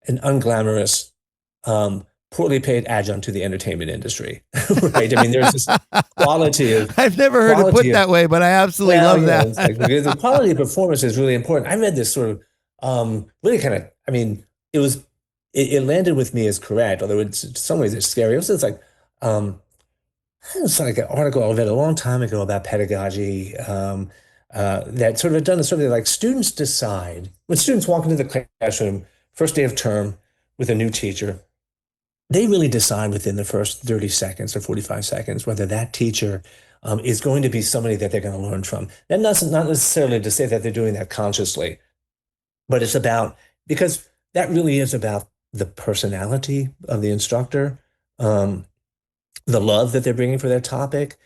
unglamorous, poorly paid adjunct to the entertainment industry, right? I mean, there's this quality of I've never heard it put that way, but I absolutely love that. It's like the quality of performance is really important. I read this sort of really kind of, I mean, it landed with me as correct, although in some ways it's scary. Um, it was like an article I read a long time ago about pedagogy that sort of had done a survey like students decide when students walk into the classroom, first day of term with a new teacher, they really decide within the first 30 seconds or 45 seconds whether that teacher is going to be somebody that they're going to learn from. And that's not necessarily to say that they're doing that consciously, but it's about, because that really is about the personality of the instructor, the love that they're bringing for their topic,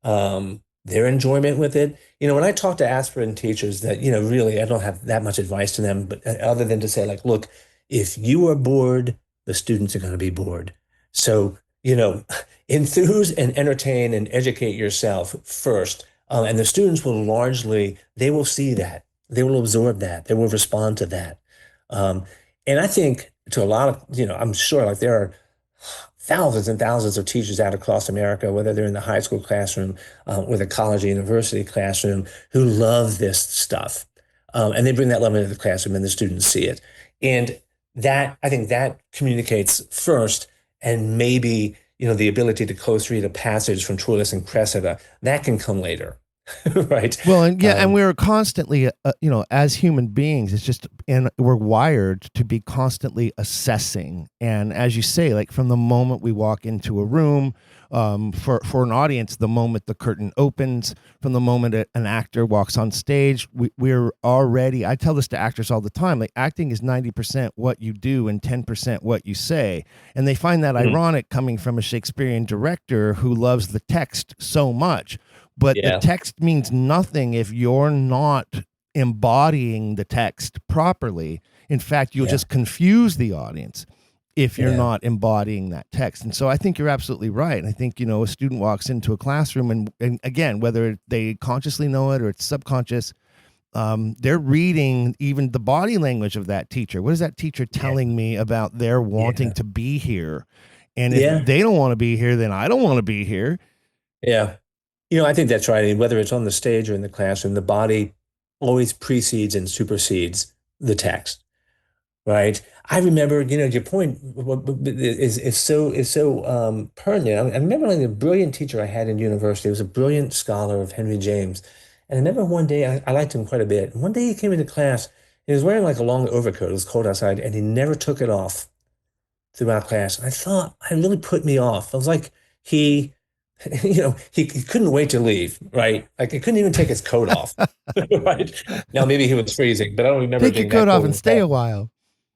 their enjoyment with it. When I talk to aspirant teachers that, really, I don't have that much advice to them, but other than to say, like, look, if you are bored, the students are going to be bored. So, enthuse and entertain and educate yourself first. And the students will they will see that. They will absorb that. They will respond to that. And I think to a lot of, I'm sure like there are thousands and thousands of teachers out across America, whether they're in the high school classroom or the college or university classroom, who love this stuff. And they bring that love into the classroom and the students see it. And I think that communicates first, and maybe, the ability to close read a passage from Troilus and Cressida, that can come later. Right. Well, and we're constantly, as human beings, it's just, and we're wired to be constantly assessing. And as you say, like from the moment we walk into a room, for an audience, the moment the curtain opens, from the moment an actor walks on stage, we're already, I tell this to actors all the time, like acting is 90% what you do and 10% what you say. And they find that ironic coming from a Shakespearean director who loves the text so much. But the text means nothing if you're not embodying the text properly. In fact, you'll just confuse the audience if you're not embodying that text. And so I think you're absolutely right. And I think, a student walks into a classroom and again, whether they consciously know it or it's subconscious, they're reading even the body language of that teacher. What is that teacher telling me about their wanting to be here? And if they don't want to be here, then I don't want to be here. Yeah. I think that's right. I mean, whether it's on the stage or in the classroom, the body always precedes and supersedes the text, right? I remember, your point is so pertinent. I remember like a brilliant teacher I had in university. He was a brilliant scholar of Henry James. And I remember one day, I liked him quite a bit. One day he came into class, and he was wearing like a long overcoat. It was cold outside, and he never took it off throughout class. And I thought, it really put me off. I was like, he couldn't wait to leave, right? Like he couldn't even take his coat off, right? Now maybe he was freezing, but I don't remember. Take your coat off and stay a while.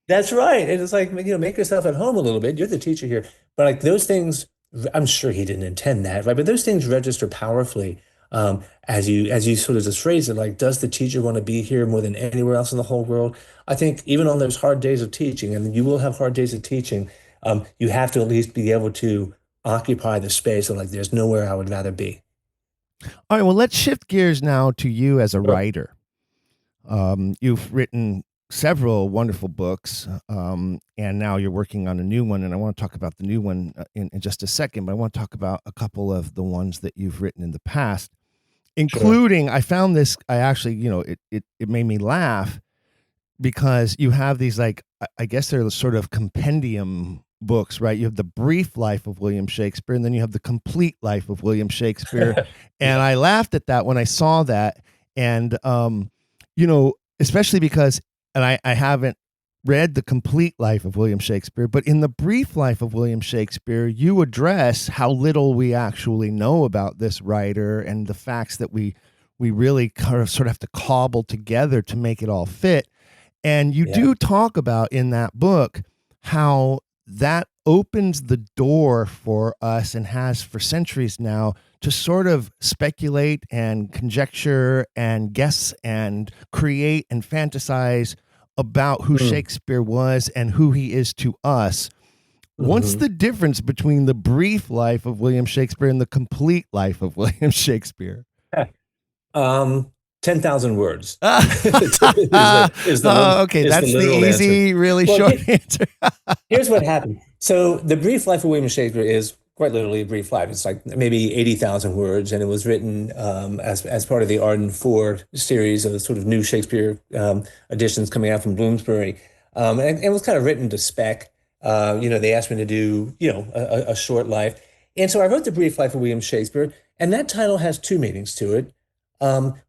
That's right. And it's like, make yourself at home a little bit. You're the teacher here, but like those things, I'm sure he didn't intend that, right? But those things register powerfully as you sort of just phrase it. Like, does the teacher want to be here more than anywhere else in the whole world? I think even on those hard days of teaching, and you will have hard days of teaching, you have to at least be able to occupy the space of like, there's nowhere I would rather be. All right, well, let's shift gears now to you as a writer. You've written several wonderful books, and now you're working on a new one, and I want to talk about the new one in just a second, but I want to talk about a couple of the ones that you've written in the past, including, I found this, I actually, it made me laugh because you have these, like, I guess they're sort of compendium books, right? You have the brief life of William Shakespeare, and then you have the complete life of William Shakespeare. And I laughed at that when I saw that. And, especially because, and I haven't read the complete life of William Shakespeare, but in the brief life of William Shakespeare, you address how little we actually know about this writer and the facts that we really kind of sort of have to cobble together to make it all fit. And you do talk about in that book how that opens the door for us, and has for centuries now, to sort of speculate and conjecture and guess and create and fantasize about who Shakespeare was and who he is to us. What's the difference between the brief life of William Shakespeare and the complete life of William Shakespeare? 10,000 words. Okay, that's the easy, answer. really short answer. Here's what happened. So the brief life of William Shakespeare is quite literally a brief life. It's like maybe 80,000 words, and it was written as part of the Arden 4 series of sort of new Shakespeare editions coming out from Bloomsbury. And it was kind of written to spec. They asked me to do, a short life. And so I wrote the brief life of William Shakespeare, and that title has two meanings to it,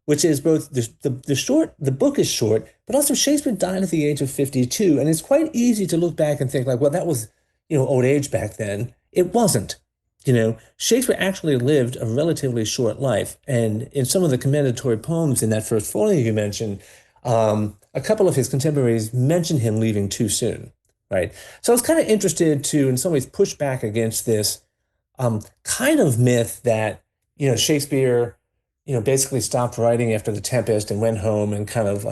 which is both the book is short, but also Shakespeare died at the age of 52. And it's quite easy to look back and think like, well, that was, old age back then. It wasn't. Shakespeare actually lived a relatively short life. And in some of the commendatory poems in that first folio you mentioned, a couple of his contemporaries mentioned him leaving too soon, right? So I was kind of interested to, in some ways, push back against this kind of myth that, Shakespeare, basically stopped writing after The Tempest and went home and kind of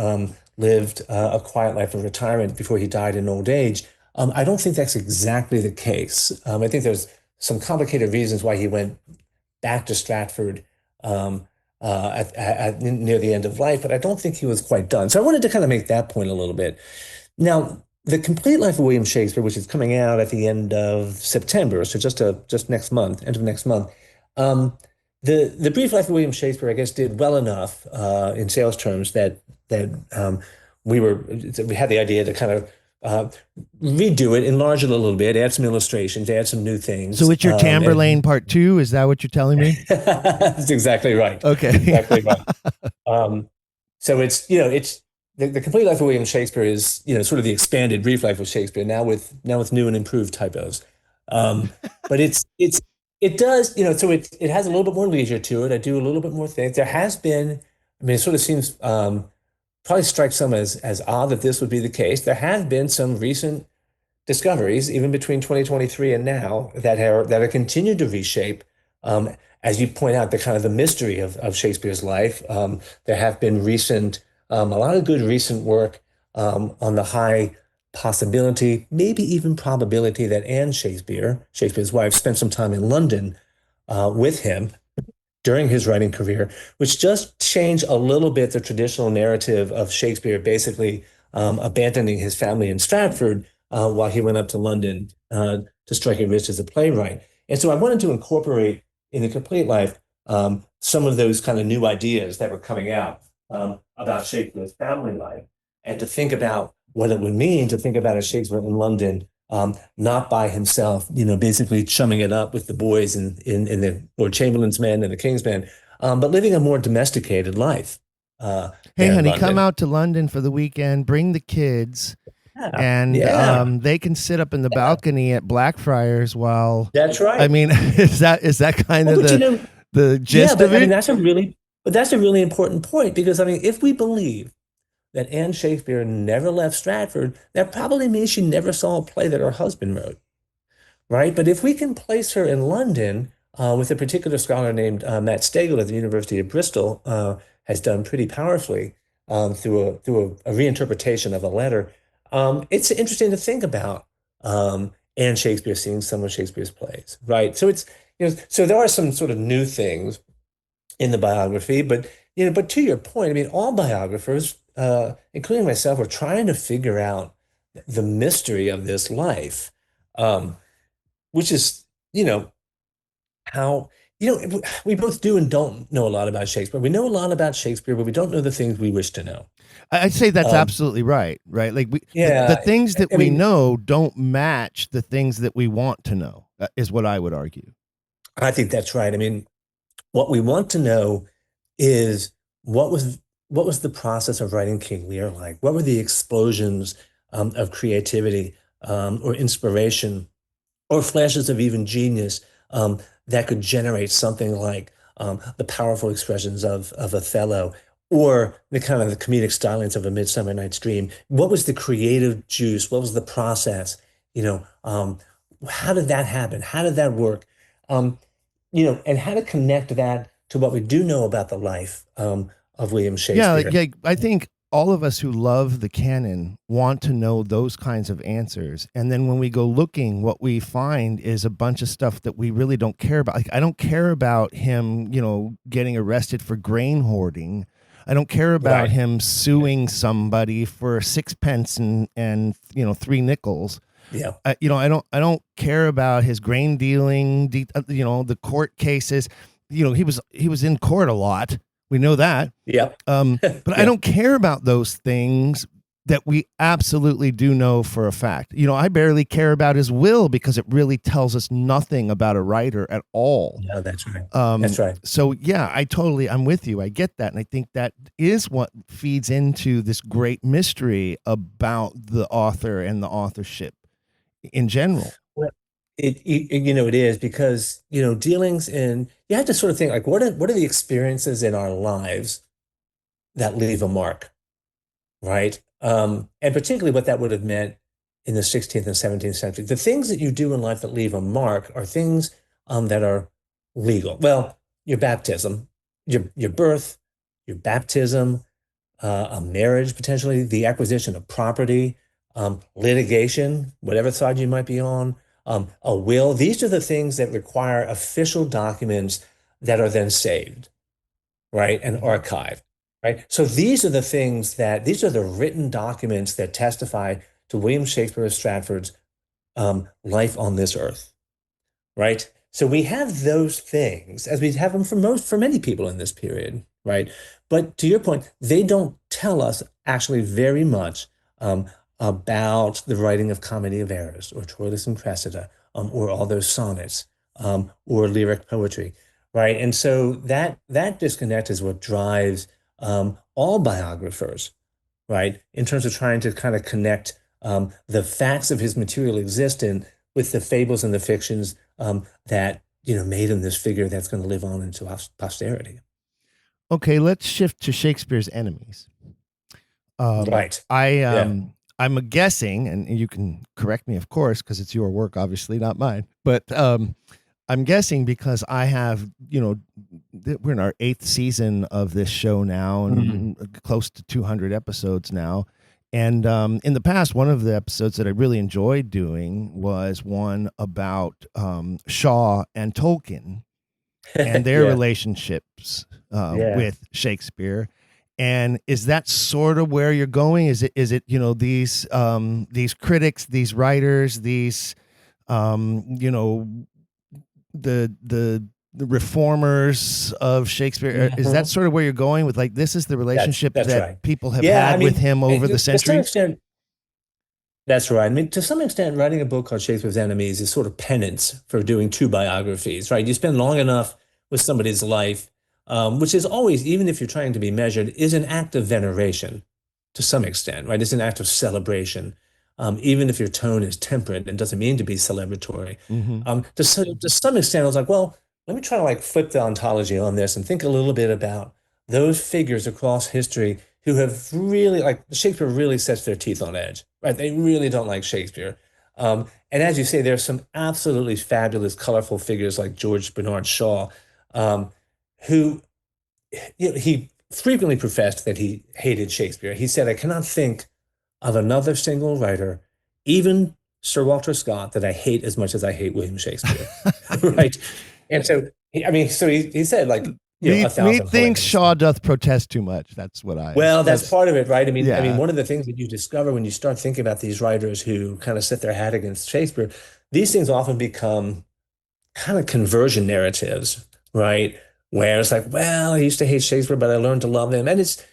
lived a quiet life of retirement before he died in old age. I don't think that's exactly the case. I think there's some complicated reasons why he went back to Stratford near the end of life, but I don't think he was quite done. So I wanted to kind of make that point a little bit. Now, the complete life of William Shakespeare, which is coming out at the end of September, so just next month, end of next month. The brief life of William Shakespeare, I guess, did well enough in sales terms that we had the idea to kind of redo it, enlarge it a little bit, add some illustrations, add some new things. So it's your Tamburlaine part 2? Is that what you're telling me? That's exactly right. Okay. Exactly right. So it's the complete life of William Shakespeare is sort of the expanded brief life of Shakespeare now with new and improved typos. But it does so it has a little bit more leisure to it. I do a little bit more things. There has been, it sort of seems probably strikes some as odd that this would be the case. There have been some recent discoveries, even between 2023 and now, that are continued to reshape, as you point out, the kind of the mystery of Shakespeare's life. There have been a lot of good recent work on the high possibility, maybe even probability, that Anne Shakespeare, Shakespeare's wife, spent some time in London with him during his writing career, which just changed a little bit the traditional narrative of Shakespeare basically abandoning his family in Stratford while he went up to London to strike it rich as a playwright. And so I wanted to incorporate in the complete life some of those kind of new ideas that were coming out about Shakespeare's family life, and to think about what it would mean to think about a Shakespeare in London, not by himself, basically chumming it up with the boys in the Lord Chamberlain's Men and the King's Men, but living a more domesticated life. Hey, honey, come out to London for the weekend, bring the kids, and they can sit up in the balcony at Blackfriars while... That's right. Is that kind of the gist of it? That's a really important point, because, if we believe that Anne Shakespeare never left Stratford, that probably means she never saw a play that her husband wrote, right? But if we can place her in London with a particular scholar named Matt Stegel at the University of Bristol, has done pretty powerfully through a reinterpretation of a letter, it's interesting to think about Anne Shakespeare seeing some of Shakespeare's plays, right? So it's so there are some sort of new things in the biography, but to your point, all biographers, including myself, are trying to figure out the mystery of this life, which is, how, we both do and don't know a lot about Shakespeare. We know a lot about Shakespeare, but we don't know the things we wish to know. I'd say that's absolutely right? Like the things that we know don't match the things that we want to know, is what I would argue. I think that's right. What we want to know is what was the process of writing King Lear like? What were the explosions of creativity or inspiration or flashes of even genius that could generate something like the powerful expressions of Othello, or the kind of the comedic stylings of A Midsummer Night's Dream? What was the creative juice? What was the process? How did that happen? How did that work? And how to connect that to what we do know about the life of William Shakespeare. Yeah, I think all of us who love the canon want to know those kinds of answers. And then when we go looking, what we find is a bunch of stuff that we really don't care about. Like, I don't care about him, getting arrested for grain hoarding. I don't care about Right. him suing somebody for sixpence and 3 nickels. Yeah. I don't care about his grain dealing, the court cases. He was in court a lot. We know that. Yeah. But I don't care about those things that we absolutely do know for a fact. I barely care about his will because it really tells us nothing about a writer at all. Yeah, that's right. That's right. So yeah, I'm with you. I get that. And I think that is what feeds into this great mystery about the author and the authorship in general. Well, it is because, dealings in, you have to sort of think like, what are the experiences in our lives that leave a mark, right? And particularly what that would have meant in the 16th and 17th century. The things that you do in life that leave a mark are things that are legal. Well, your baptism, your birth, your baptism, a marriage, potentially, the acquisition of property, litigation, whatever side you might be on, a will. These are the things that require official documents that are then saved, right, and archived. Right. So these are the written documents that testify to William Shakespeare of Stratford's life on this earth. Right. So we have those things as we have them for many people in this period. Right. But to your point, they don't tell us actually very much about the writing of Comedy of Errors or Troilus and Cressida or all those sonnets or lyric poetry. Right. And so that disconnect is what drives all biographers, right, in terms of trying to kind of connect the facts of his material existence with the fables and the fictions that made him this figure that's going to live on into posterity. Okay, let's shift to Shakespeare's enemies. Right. I'm guessing, and you can correct me, of course, because it's your work, obviously, not mine. But I'm guessing because I have, we're in our 8th season of this show now, and close to 200 episodes now. And in the past, one of the episodes that I really enjoyed doing was one about Shaw and Tolkien and their relationships with Shakespeare. And is that sort of where you're going? Is it these critics, these writers, these the reformers of Shakespeare? Is that sort of where you're going with, like, this is the relationship that's that right. people have had with him over the to some centuries? extent, that's right. I mean, to some extent, writing a book called Shakespeare's Enemies is sort of penance for doing 2 biographies, right? You spend long enough with somebody's life, which is always, even if you're trying to be measured, is an act of veneration to some extent, right? It's an act of celebration. Even if your tone is temperate and doesn't mean to be celebratory. To some extent, I was like, well, let me try to flip the ontology on this and think a little bit about those figures across history who have really, Shakespeare really sets their teeth on edge, right? They really don't like Shakespeare. And as you say, there's some absolutely fabulous, colorful figures like George Bernard Shaw, who he frequently professed that he hated Shakespeare. He said, I cannot think of another single writer, even Sir Walter Scott, that I hate as much as I hate William Shakespeare. Right. And so, he said, methinks Shaw doth protest too much. That's what that's part of it, right? I mean, one of the things that you discover when you start thinking about these writers who kind of set their hat against Shakespeare, these things often become kind of conversion narratives, right? Where it's like, well, I used to hate Shakespeare, but I learned to love him. And it's,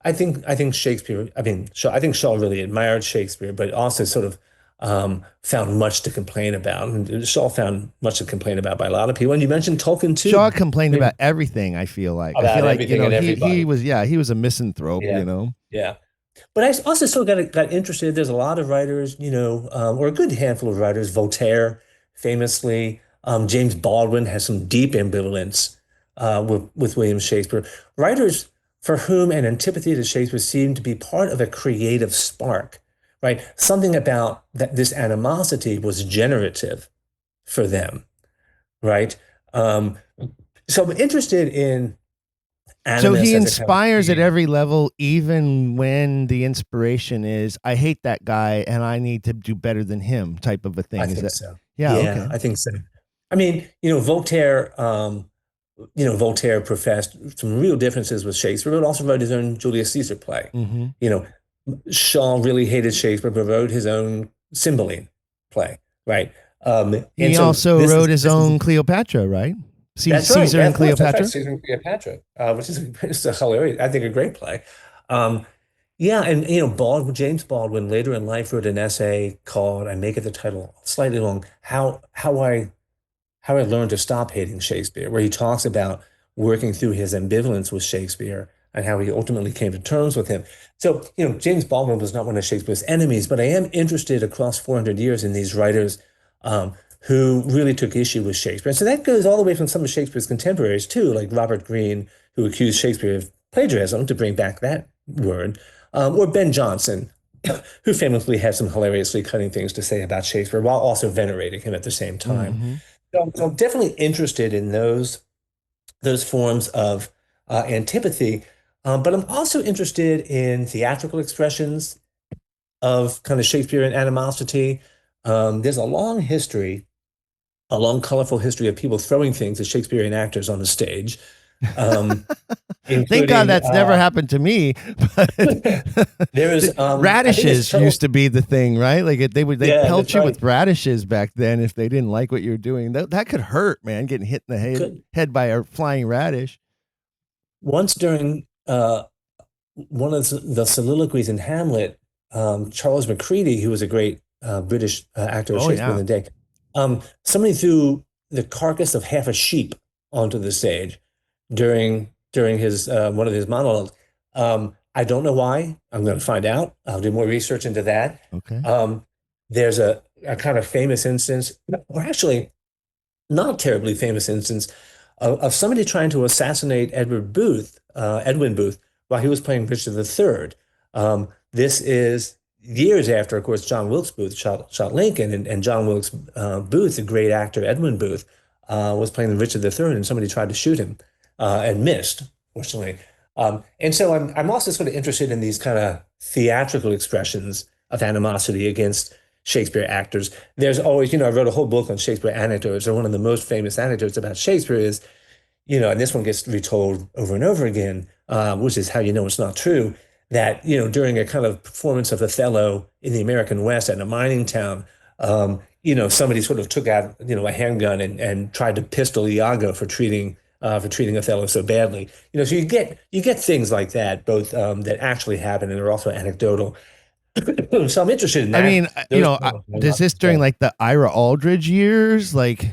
I think Shakespeare, I think Shaw really admired Shakespeare, but also sort of found much to complain about. And Shaw found much to complain about by a lot of people. And you mentioned Tolkien too. Shaw complained about everything, I feel like. He was a misanthrope, Yeah. But I also sort of got interested. There's a lot of writers, or a good handful of writers. Voltaire, famously. James Baldwin has some deep ambivalence with William Shakespeare. Writers for whom an antipathy to Shakespeare seemed to be part of a creative spark, right? Something about this animosity was generative for them, right? So I'm interested in animus. So he inspires at every level, even when the inspiration is, I hate that guy and I need to do better than him, type of a thing. I think so. Yeah, okay. I think so. I mean, Voltaire Voltaire professed some real differences with Shakespeare, but also wrote his own Julius Caesar play. Mm-hmm. You know, Shaw really hated Shakespeare, but wrote his own Cymbeline play, right? And He so also wrote his own Cleopatra, right? that's right. Caesar Yeah, and of course, that's right. Cleopatra. Caesar and Cleopatra, which is it's a hilarious, I think, a great play. Um, yeah, and James Baldwin later in life wrote an essay called, I may get the title slightly wrong, how I learned to stop hating Shakespeare, where he talks about working through his ambivalence with Shakespeare and how he ultimately came to terms with him. So, James Baldwin was not one of Shakespeare's enemies, but I am interested across 400 years in these writers who really took issue with Shakespeare. And so that goes all the way from some of Shakespeare's contemporaries too, like Robert Greene, who accused Shakespeare of plagiarism, to bring back that word, or Ben Jonson, who famously had some hilariously cutting things to say about Shakespeare while also venerating him at the same time. Mm-hmm. So I'm definitely interested in those forms of antipathy, but I'm also interested in theatrical expressions of kind of Shakespearean animosity. There's a long, colorful history of people throwing things at Shakespearean actors on the stage, Thank God including that's never happened to me. But there is radishes used to be the thing, right? Like they Yeah, pelt that's you right. with radishes back then if they didn't like what you were doing. That could hurt, man. Getting hit in the head by a flying radish. Once during one of the soliloquies in Hamlet, Charles Macready, who was a great British actor of Oh Shakespeare yeah. in the day, somebody threw the carcass of half a sheep onto the stage during his one of his monologues. I don't know why. I'm going to find out. I'll do more research into that. Okay. There's a kind of famous instance, or actually not terribly famous instance, of somebody trying to assassinate Edwin Booth, while he was playing Richard III. This is years after, of course, John Wilkes Booth shot Lincoln, and John Wilkes Booth, the great actor Edwin Booth, was playing Richard III, and somebody tried to shoot him and missed, fortunately. And so I'm also sort of interested in these kind of theatrical expressions of animosity against Shakespeare actors. There's always, I wrote a whole book on Shakespeare anecdotes, and one of the most famous anecdotes about Shakespeare is, and this one gets retold over and over again, which is how you know it's not true, that, during a kind of performance of Othello in the American West at a mining town, somebody sort of took out, a handgun and tried to pistol Iago for treating Othello so badly. So you get things like that, both that actually happen and are also anecdotal. So I'm interested in that. I mean, does this during like the Ira Aldridge years? Like,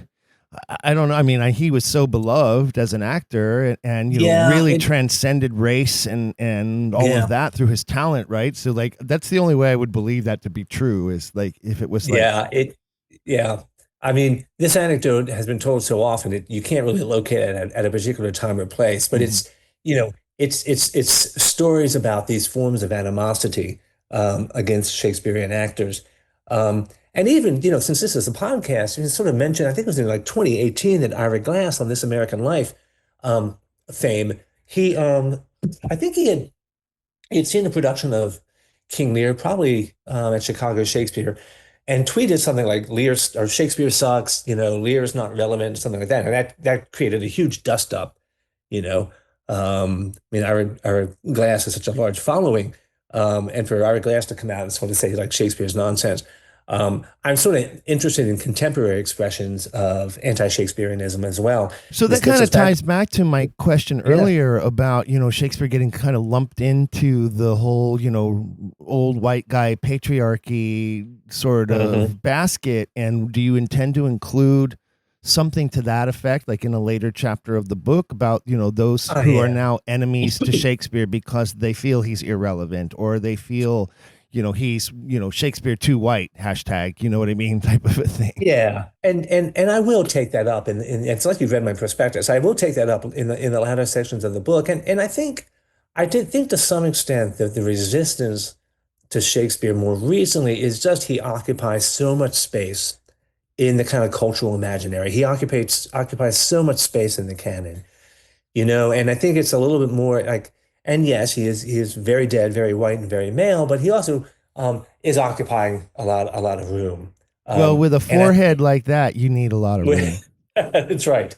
I don't know. I mean, he was so beloved as an actor, and really transcended race and all of that through his talent, right? So, like, that's the only way I would believe that to be true is like if it was like, yeah. I mean, this anecdote has been told so often you can't really locate it at a particular time or place, but it's it's stories about these forms of animosity against Shakespearean actors. And even, since this is a podcast, you sort of mentioned, I think it was in like 2018 that Ira Glass on This American Life fame, I think he had seen a production of King Lear, probably at Chicago Shakespeare, and tweeted something like Lear or Shakespeare sucks, Lear's not relevant, something like that. And that created a huge dust up, I mean, Ira Glass has such a large following, and for Ira Glass to come out and sort of say like Shakespeare's nonsense. I'm sort of interested in contemporary expressions of anti-Shakespeareanism as well. So that kind of ties back to my question earlier about, Shakespeare getting kind of lumped into the whole, old white guy patriarchy sort of basket. And do you intend to include something to that effect, like in a later chapter of the book about, those who are now enemies to Shakespeare because they feel he's irrelevant, or they feel he's, Shakespeare too white, hashtag, you know what I mean, type of a thing. Yeah. And I will take that up. And it's like you've read my prospectus. I will take that up in the latter sections of the book. And I did think to some extent that the resistance to Shakespeare more recently is just he occupies so much space in the kind of cultural imaginary. He occupies so much space in the canon, and I think it's a little bit more like, and yes, he is very dead, very white, and very male, but he also is occupying a lot of room. Well, with a forehead like that, you need a lot of room. That's right.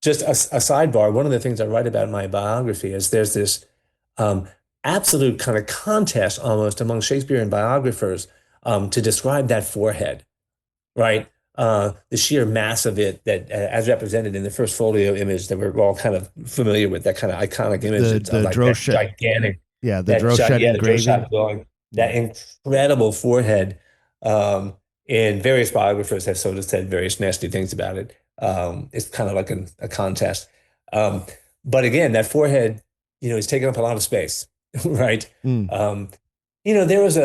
just a sidebar. One of the things I write about in my biography is there's this um, absolute kind of contest almost among Shakespearean biographers to describe that forehead, right? The sheer mass of it that, as represented in the first folio image that we're all kind of familiar with, that kind of iconic image of like that gigantic, the Drochet the engraving. Drochet drawing, that incredible forehead. And various biographers have sort of said various nasty things about it. It's kind of like a contest. Um, but again, that forehead, is taking up a lot of space, right? Mm. There was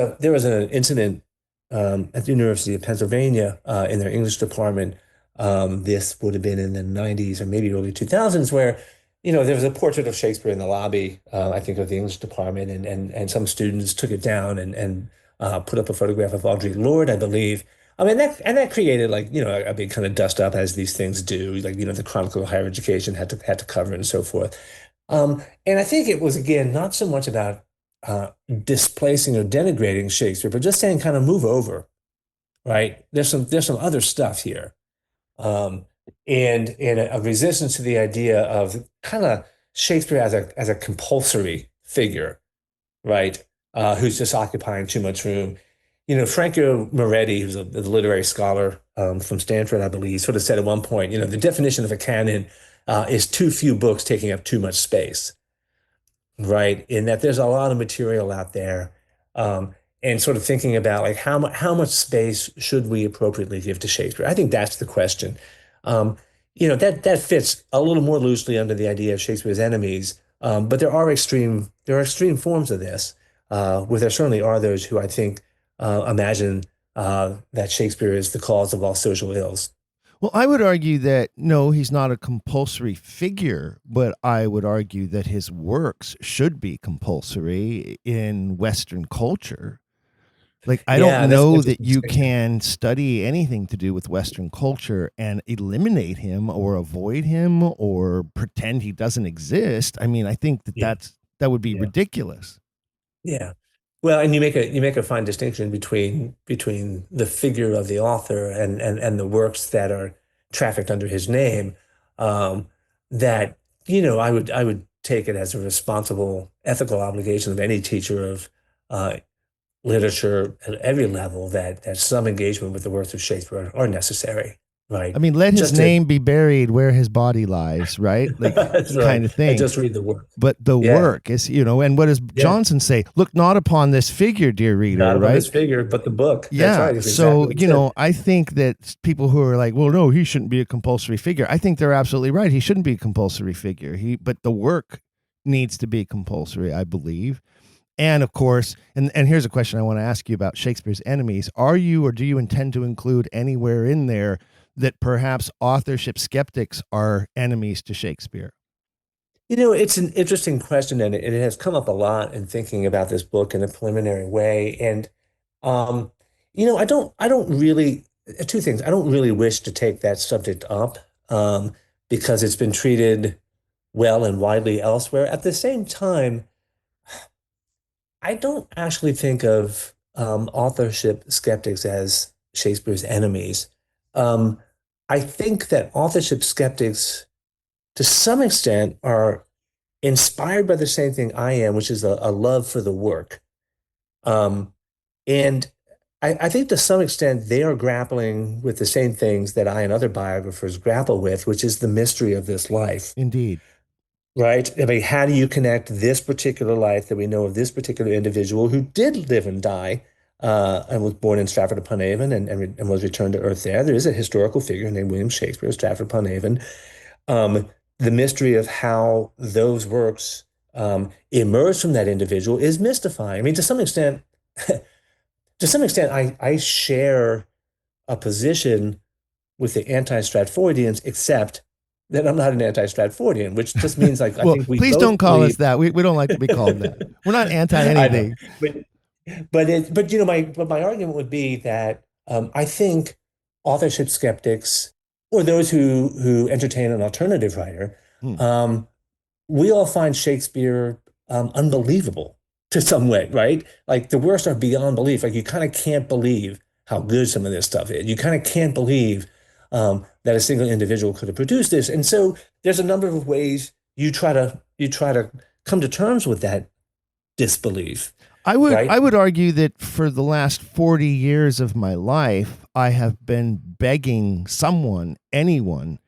an incident at the University of Pennsylvania in their English department. This would have been in the 90s or maybe early 2000s, where there was a portrait of Shakespeare in the lobby, I think, of the English department, and some students took it down and put up a photograph of Audre Lorde, I believe. I mean, that created like a big kind of dust up, as these things do. Like the Chronicle of Higher Education had to cover it and so forth. And I think it was, again, not so much about displacing or denigrating Shakespeare, but just saying kind of move over, right? There's some other stuff here. And a resistance to the idea of kind of Shakespeare as a compulsory figure, right? Who's just occupying too much room. Franco Moretti, who's a literary scholar from Stanford, I believe, sort of said at one point, the definition of a canon is too few books taking up too much space, right? In that there's a lot of material out there, and sort of thinking about like how much space should we appropriately give to Shakespeare? I think that's the question. That fits a little more loosely under the idea of Shakespeare's enemies, but there are extreme forms of this, where there certainly are those who I think imagine that Shakespeare is the cause of all social ills. Well, I would argue that no, he's not a compulsory figure, but I would argue that his works should be compulsory in Western culture. Like, I don't know that you can study anything to do with Western culture and eliminate him or avoid him or pretend he doesn't exist. I mean, I think that would be ridiculous. Yeah. Well, and you make a fine distinction between the figure of the author and the works that are trafficked under his name. That I would take it as a responsible ethical obligation of any teacher of literature at every level that some engagement with the works of Shakespeare are necessary. Right. I mean, let his name be buried where his body lies, right? Like that's right. kind of thing. And just read the work. But the work is, and what does Johnson say? Look not upon this figure, dear reader, not upon right? this figure, but the book. Yeah. That's right. So, I think that people who are like, well, no, he shouldn't be a compulsory figure. I think they're absolutely right. He shouldn't be a compulsory figure. But the work needs to be compulsory, I believe. And of course, and here's a question I want to ask you about Shakespeare's enemies. Are you, or do you intend to include anywhere in there that perhaps authorship skeptics are enemies to Shakespeare? It's an interesting question, and it has come up a lot in thinking about this book in a preliminary way. And I don't really, two things. I don't really wish to take that subject up because it's been treated well and widely elsewhere. At the same time, I don't actually think of authorship skeptics as Shakespeare's enemies. I think that authorship skeptics, to some extent, are inspired by the same thing I am, which is a love for the work. And I think to some extent they are grappling with the same things that I and other biographers grapple with, which is the mystery of this life. Indeed. Right? I mean, how do you connect this particular life that we know of this particular individual who did live and die and was born in Stratford-upon-Avon and was returned to earth there? There is a historical figure named William Shakespeare, Stratford-upon-Avon. The mystery of how those works emerge from that individual is mystifying. I mean, to some extent, I share a position with the anti-Stratfordians, except that I'm not an anti-Stratfordian, which just means like well, I think we please both don't call believe, us that. We don't like to be called that. We're not anti anything. But my argument would be that I think authorship skeptics or those who entertain an alternative writer, we all find Shakespeare unbelievable to some way, right? Like the worst are beyond belief. Like you kind of can't believe how good some of this stuff is. You kind of can't believe that a single individual could have produced this. And so there's a number of ways you try to come to terms with that disbelief, right? I would argue that for the last 40 years of my life, I have been begging someone, anyone,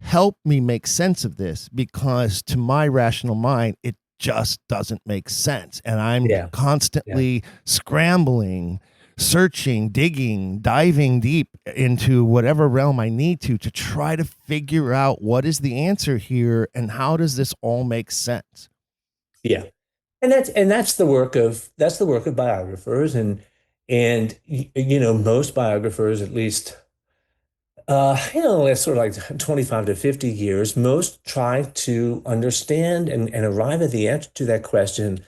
help me make sense of this, because to my rational mind, it just doesn't make sense. And I'm Yeah, yeah, constantly scrambling, searching, digging, diving deep into whatever realm I need to try to figure out what is the answer here and how does this all make sense. yeah. And that's the work of biographers, and most biographers, at least it's sort of like 25 to 50 years, most try to understand and arrive at the answer to that question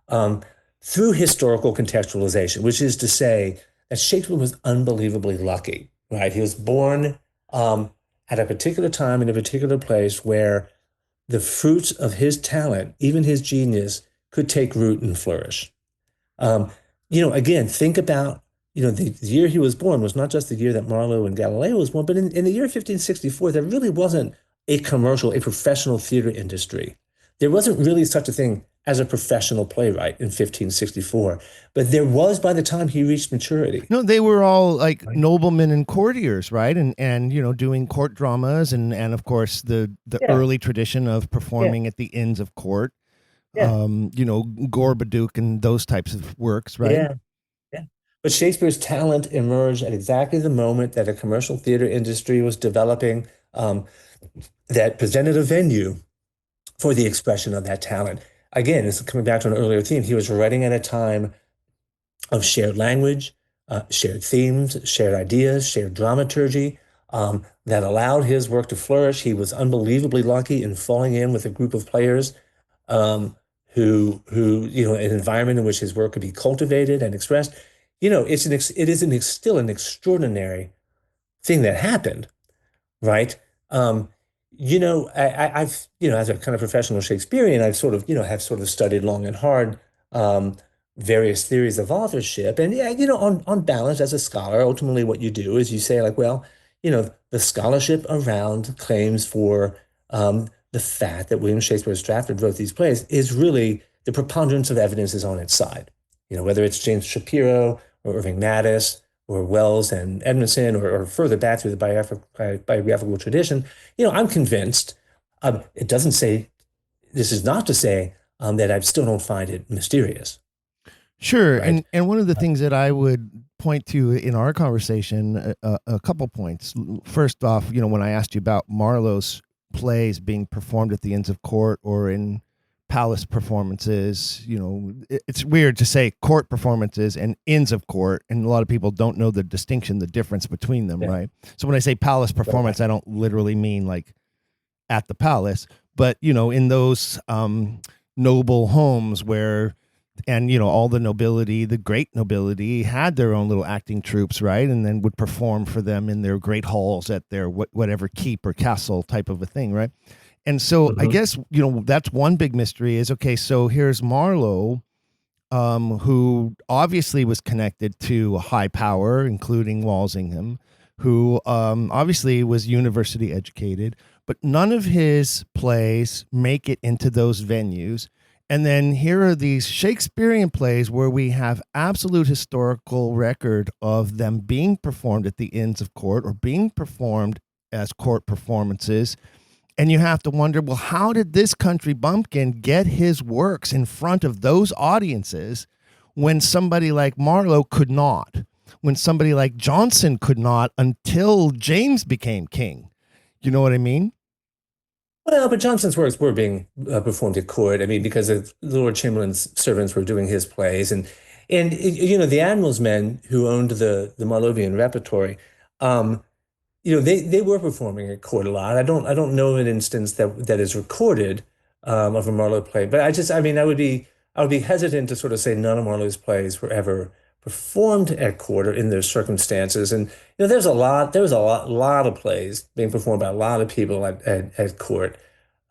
um, through historical contextualization, which is to say that Shakespeare was unbelievably lucky, right? He was born at a particular time in a particular place where the fruits of his talent, even his genius, could take root and flourish. Um, again, think about, the year he was born was not just the year that Marlowe and Galileo was born, but in the year 1564, there really wasn't a professional theater industry. There wasn't really such a thing as a professional playwright in 1564, but there was by the time he reached maturity. No, they were all like Right. noblemen and courtiers, right? And doing court dramas and of course the Yeah, early tradition of yeah, performing at the Inns of Court, yeah, Gorboduc and those types of works, right? yeah, yeah. But Shakespeare's talent emerged at exactly the moment that a commercial theater industry was developing, that presented a venue for the expression of that talent. Again, it's coming back to an earlier theme. He was writing at a time of shared language, shared themes, shared ideas, shared dramaturgy, that allowed his work to flourish. He was unbelievably lucky in falling in with a group of players an environment in which his work could be cultivated and expressed. Still an extraordinary thing that happened, right? Um, I've, as a kind of professional Shakespearean, I've sort of, have sort of studied long and hard um, various theories of authorship. And yeah, on balance, as a scholar, ultimately what you do is you say like, well, the scholarship around claims for the fact that William Shakespeare Stratford wrote these plays is really the preponderance of evidence is on its side. Whether it's James Shapiro or Irving Mattis or Wells and Edmondson, or further back through the biographical tradition, I'm convinced. It doesn't say, this is not to say that I still don't find it mysterious, Sure. right? And one of the things that I would point to in our conversation, a couple points. First off, when I asked you about Marlowe's plays being performed at the Inns of Court or in palace performances, it's weird to say court performances and Inns of Court, and a lot of people don't know the distinction, the difference between them, Yeah, right? So when I say palace right. performance, I don't literally mean like at the palace, but in those noble homes where, and all the nobility, the great nobility, had their own little acting troops, right? And then would perform for them in their great halls at their whatever keep or castle type of a thing, right? And so I Hmm. guess that's one big mystery is, okay, so here's Marlowe, who obviously was connected to a high power, including Walsingham, who obviously was university educated, but none of his plays make it into those venues. And then here are these Shakespearean plays where we have absolute historical record of them being performed at the Inns of Court or being performed as court performances. And you have to wonder, well, how did this country bumpkin get his works in front of those audiences when somebody like Marlowe could not, when somebody like Johnson could not until James became king? You know what I mean? Well, but Johnson's works were being performed at court. I mean, because the Lord Chamberlain's servants were doing his plays, and the admiral's men who owned the Marlovian repertory, um, they were performing at court a lot. I don't know an instance that is recorded of a Marlowe play, but I mean, I would be hesitant to sort of say none of Marlowe's plays were ever performed at court or in those circumstances. And there was a lot of plays being performed by a lot of people at court,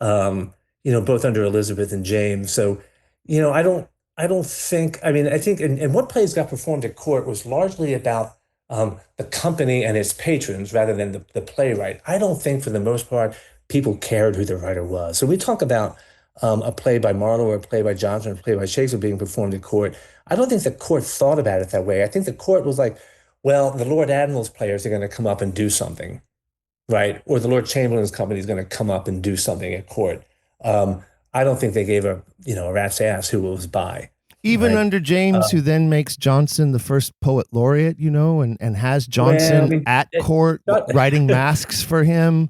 both under Elizabeth and James. So, I don't think, I mean, I think, and what plays got performed at court was largely about the company and its patrons rather than the playwright. I don't think for the most part people cared who the writer was. So we talk about a play by Marlowe or a play by Johnson or a play by Shakespeare being performed at court. I don't think the court thought about it that way. I think the court was like, well, the Lord Admiral's players are going to come up and do something, right? Or the Lord Chamberlain's company is going to come up and do something at court. I don't think they gave a rat's ass who it was by. Even right? under James, who then makes Johnson the first poet laureate, and has Johnson at court writing masks for him.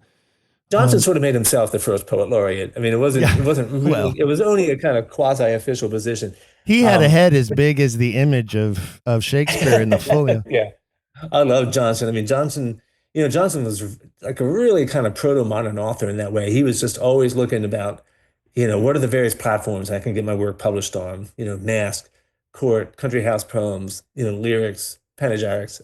Johnson sort of made himself the first poet laureate. I mean, it wasn't really, it was only a kind of quasi-official position. He had a head as big as the image of Shakespeare in the folio. Yeah. I love Johnson. I mean, Johnson was like a really kind of proto-modern author in that way. He was just always looking about, what are the various platforms I can get my work published on? Mask, court, country house poems, lyrics, panegyrics.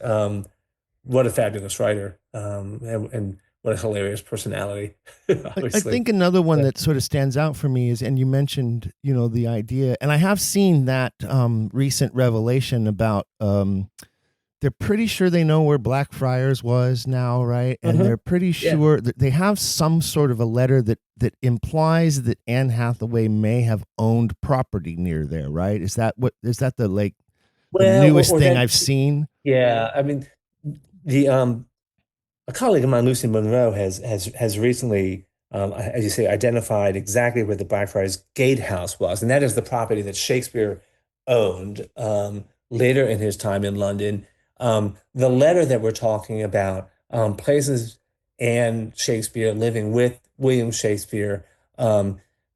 What a fabulous writer. And what a hilarious personality. I think another one that sort of stands out for me is, and you mentioned, the idea, and I have seen that recent revelation about they're pretty sure they know where Blackfriars was now, right? And they're pretty sure that they have some sort of a letter that implies that Anne Hathaway may have owned property near there, right? Is that the newest thing I've seen? Yeah, I mean, a colleague of mine, Lucy Monroe, has recently, as you say, identified exactly where the Blackfriars Gatehouse was, and that is the property that Shakespeare owned later in his time in London. The letter that we're talking about places Anne Shakespeare living with William Shakespeare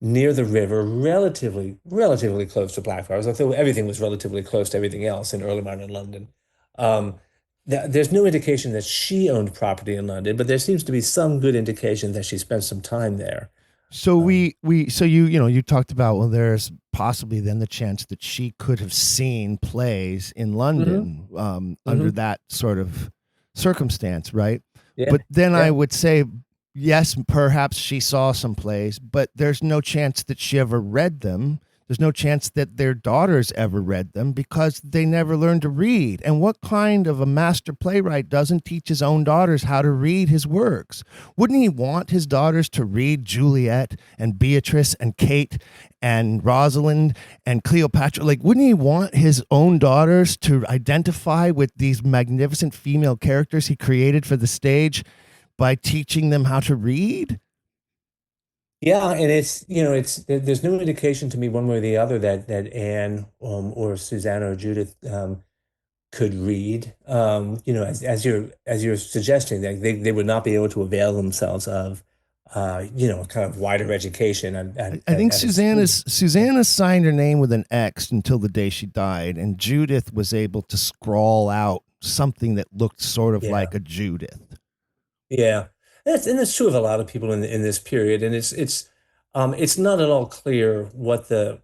near the river, relatively close to Blackfriars, although everything was relatively close to everything else in early modern London. There's no indication that she owned property in London, but there seems to be some good indication that she spent some time there. So you talked about, well, there's possibly then the chance that she could have seen plays in London under that sort of circumstance, right? Yeah. But then I would say, yes, perhaps she saw some plays, but there's no chance that she ever read them. There's no chance that their daughters ever read them because they never learned to read. And what kind of a master playwright doesn't teach his own daughters how to read his works? Wouldn't he want his daughters to read Juliet and Beatrice and Kate and Rosalind and Cleopatra? Like, wouldn't he want his own daughters to identify with these magnificent female characters he created for the stage by teaching them how to read? Yeah, and there's no indication to me one way or the other that Anne or Susanna or Judith could read. As you're suggesting, that they would not be able to avail themselves of kind of wider education. I think Susanna signed her name with an X until the day she died, and Judith was able to scrawl out something that looked sort of like a Judith. Yeah. That's true of a lot of people in this period, and it's not at all clear what the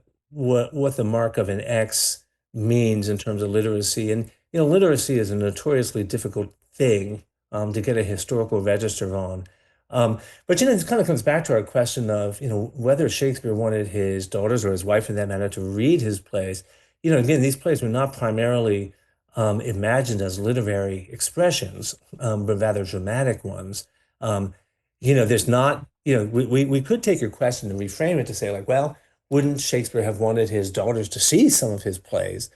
mark of an X means in terms of literacy. And literacy is a notoriously difficult thing to get a historical register on. But it kind of comes back to our question of whether Shakespeare wanted his daughters or his wife, for that matter, to read his plays. Again, these plays were not primarily imagined as literary expressions, but rather dramatic ones. There's not, we could take your question and reframe it to say, like, well, wouldn't Shakespeare have wanted his daughters to see some of his plays?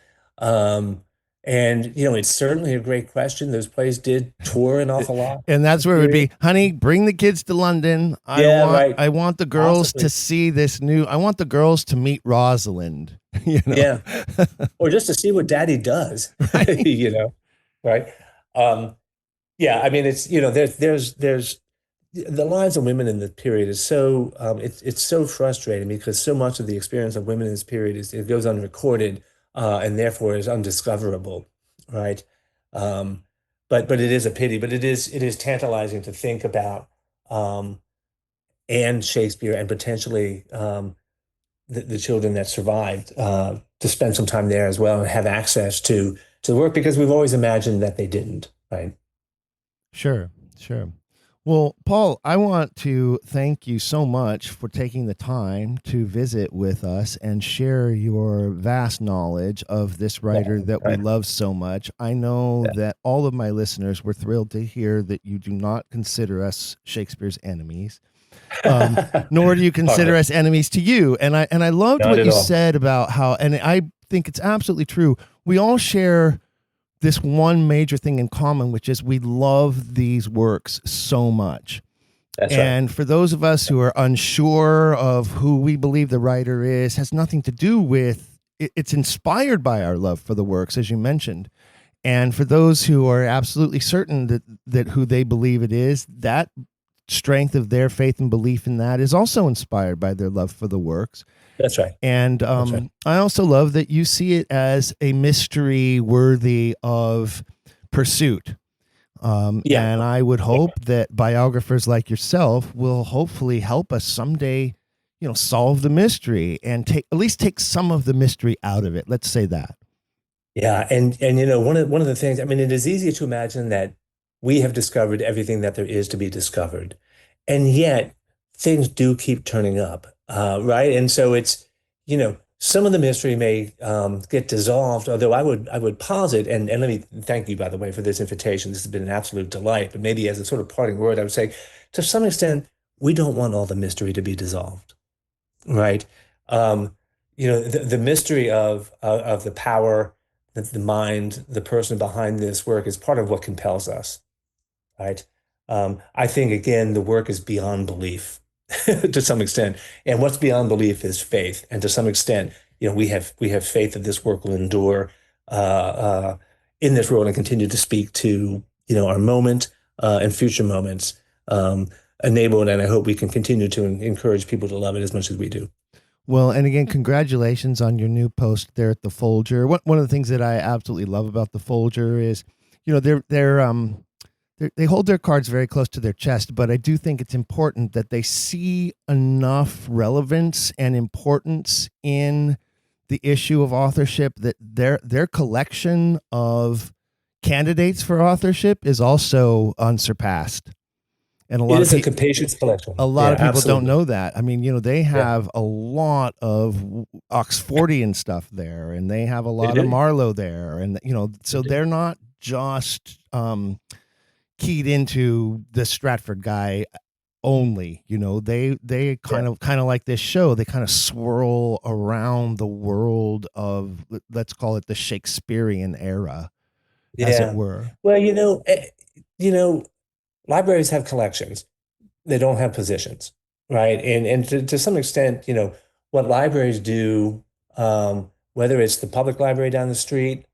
It's certainly a great question. Those plays did tour an awful lot. And that's where it would be, honey, bring the kids to London. I want the girls to see I want the girls to meet Rosalind. Yeah. Or just to see what daddy does, right? Right. Yeah, I mean, it's there's the lives of women in the period is so it's so frustrating because so much of the experience of women in this period it goes unrecorded and therefore is undiscoverable, right? But it is a pity, but it is tantalizing to think about Anne Shakespeare and potentially the children that survived to spend some time there as well and have access to the work, because we've always imagined that they didn't, right? Sure. Well, Paul, I want to thank you so much for taking the time to visit with us and share your vast knowledge of this writer that we love so much. I know that all of my listeners were thrilled to hear that you do not consider us Shakespeare's enemies, nor do you consider Hardly. us enemies to you. And I loved Not what at you all. said about how, and I think it's absolutely true. We all share this one major thing in common, which is we love these works so much. That's right. And for those of us who are unsure of who we believe the writer is, has nothing to do with it's inspired by our love for the works, as you mentioned. And for those who are absolutely certain that who they believe it is, that strength of their faith and belief in that is also inspired by their love for the works. That's right. And That's right. I also love that you see it as a mystery worthy of pursuit. Yeah. And I would hope that biographers like yourself will hopefully help us someday, solve the mystery and at least take some of the mystery out of it. Let's say that. Yeah, and one of the things, I mean, it is easy to imagine that we have discovered everything that there is to be discovered, and yet things do keep turning up, right? And so some of the mystery may get dissolved. Although I would posit, and let me thank you, by the way, for this invitation. This has been an absolute delight. But maybe as a sort of parting word, I would say, to some extent, we don't want all the mystery to be dissolved, right? Um, the mystery of the power, the mind, the person behind this work is part of what compels us, right? I think again, the work is beyond belief to some extent, and what's beyond belief is faith, and to some extent, we have faith that this work will endure uh, uh, in this world and continue to speak to our moment and future moments. Enabled, and I hope we can continue to encourage people to love it as much as we do. Well, and again, congratulations on your new post there at the Folger. One of the things that I absolutely love about the Folger is, they hold their cards very close to their chest, but I do think it's important that they see enough relevance and importance in the issue of authorship that their collection of candidates for authorship is also unsurpassed. And It is a capacious collection. a lot Yeah, of people don't absolutely. know that. I mean, they Yeah, have a lot of Oxfordian stuff there, and they have a they lot of do. Marlowe there, and They so do. they're not just keyed into the Stratford guy only. They Yeah. kind of like this show. They kind of swirl around the world of, let's call it, the Shakespearean era, as it Yeah. were. Well, you know, libraries have collections. They don't have positions, right? And to some extent, what libraries do, whether it's the public library down the street,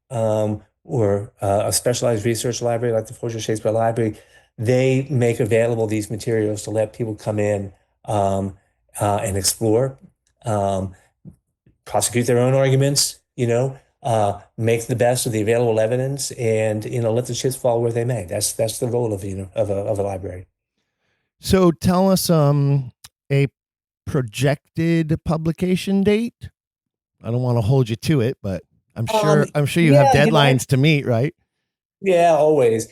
or a specialized research library like the Folger Shakespeare Library, they make available these materials to let people come in um, and explore, um, prosecute their own arguments, make the best of the available evidence, and let the chips fall where they may. That's the role of a library. So tell us a projected publication date. I don't want to hold you to it, but I'm sure you have Yeah, deadlines to meet, right? yeah, always.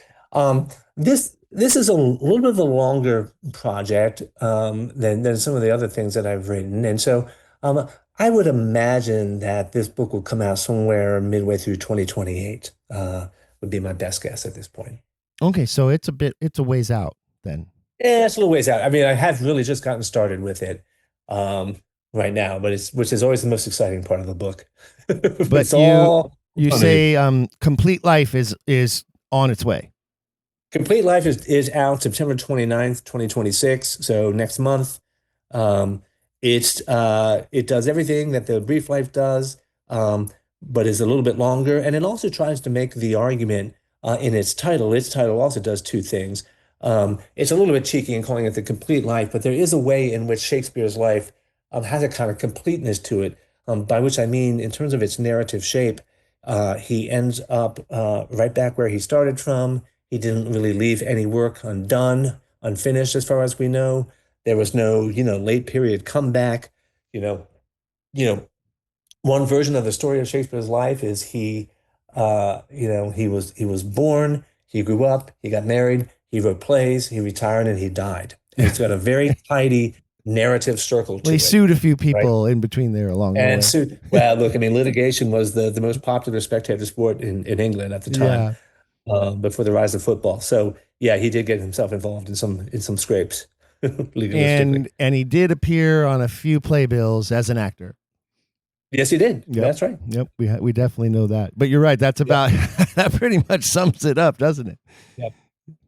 This is a little bit of a longer project than some of the other things that I've written, and so I would imagine that this book will come out somewhere midway through 2028. Would be my best guess at this point. Okay, so it's a ways out then. Yeah, it's a little ways out. I mean, I have really just gotten started with it right now, but which is always the most exciting part of the book. But It's you all you funny. say Complete Life is on its way. Complete Life is out September 29th, 2026. So next month. Um, it does everything that the Brief Life does, but is a little bit longer. And it also tries to make the argument in its title. Its title also does two things. It's a little bit cheeky in calling it the Complete Life, but there is a way in which Shakespeare's life has a kind of completeness to it, by which I mean in terms of its narrative shape. He ends up right back where he started from. He didn't really leave any work undone, unfinished, as far as we know. There was no, late period comeback. You know, you know, one version of the story of Shakespeare's life is he was born, he grew up, he got married, he wrote plays, he retired, and he died. And it's got a very tidy narrative circle to Well, he it, sued a few right? people in between there along the And way. so, well, look, I mean, litigation was the most popular spectator sport in England at the time, Yeah. before the rise of football. So, yeah, he did get himself involved in some scrapes, legalistically. And he did appear on a few playbills as an actor. Yes, he did. Yep. That's right. Yep. We definitely know that. But you're right. That's about that pretty much sums it up, doesn't it? Yep.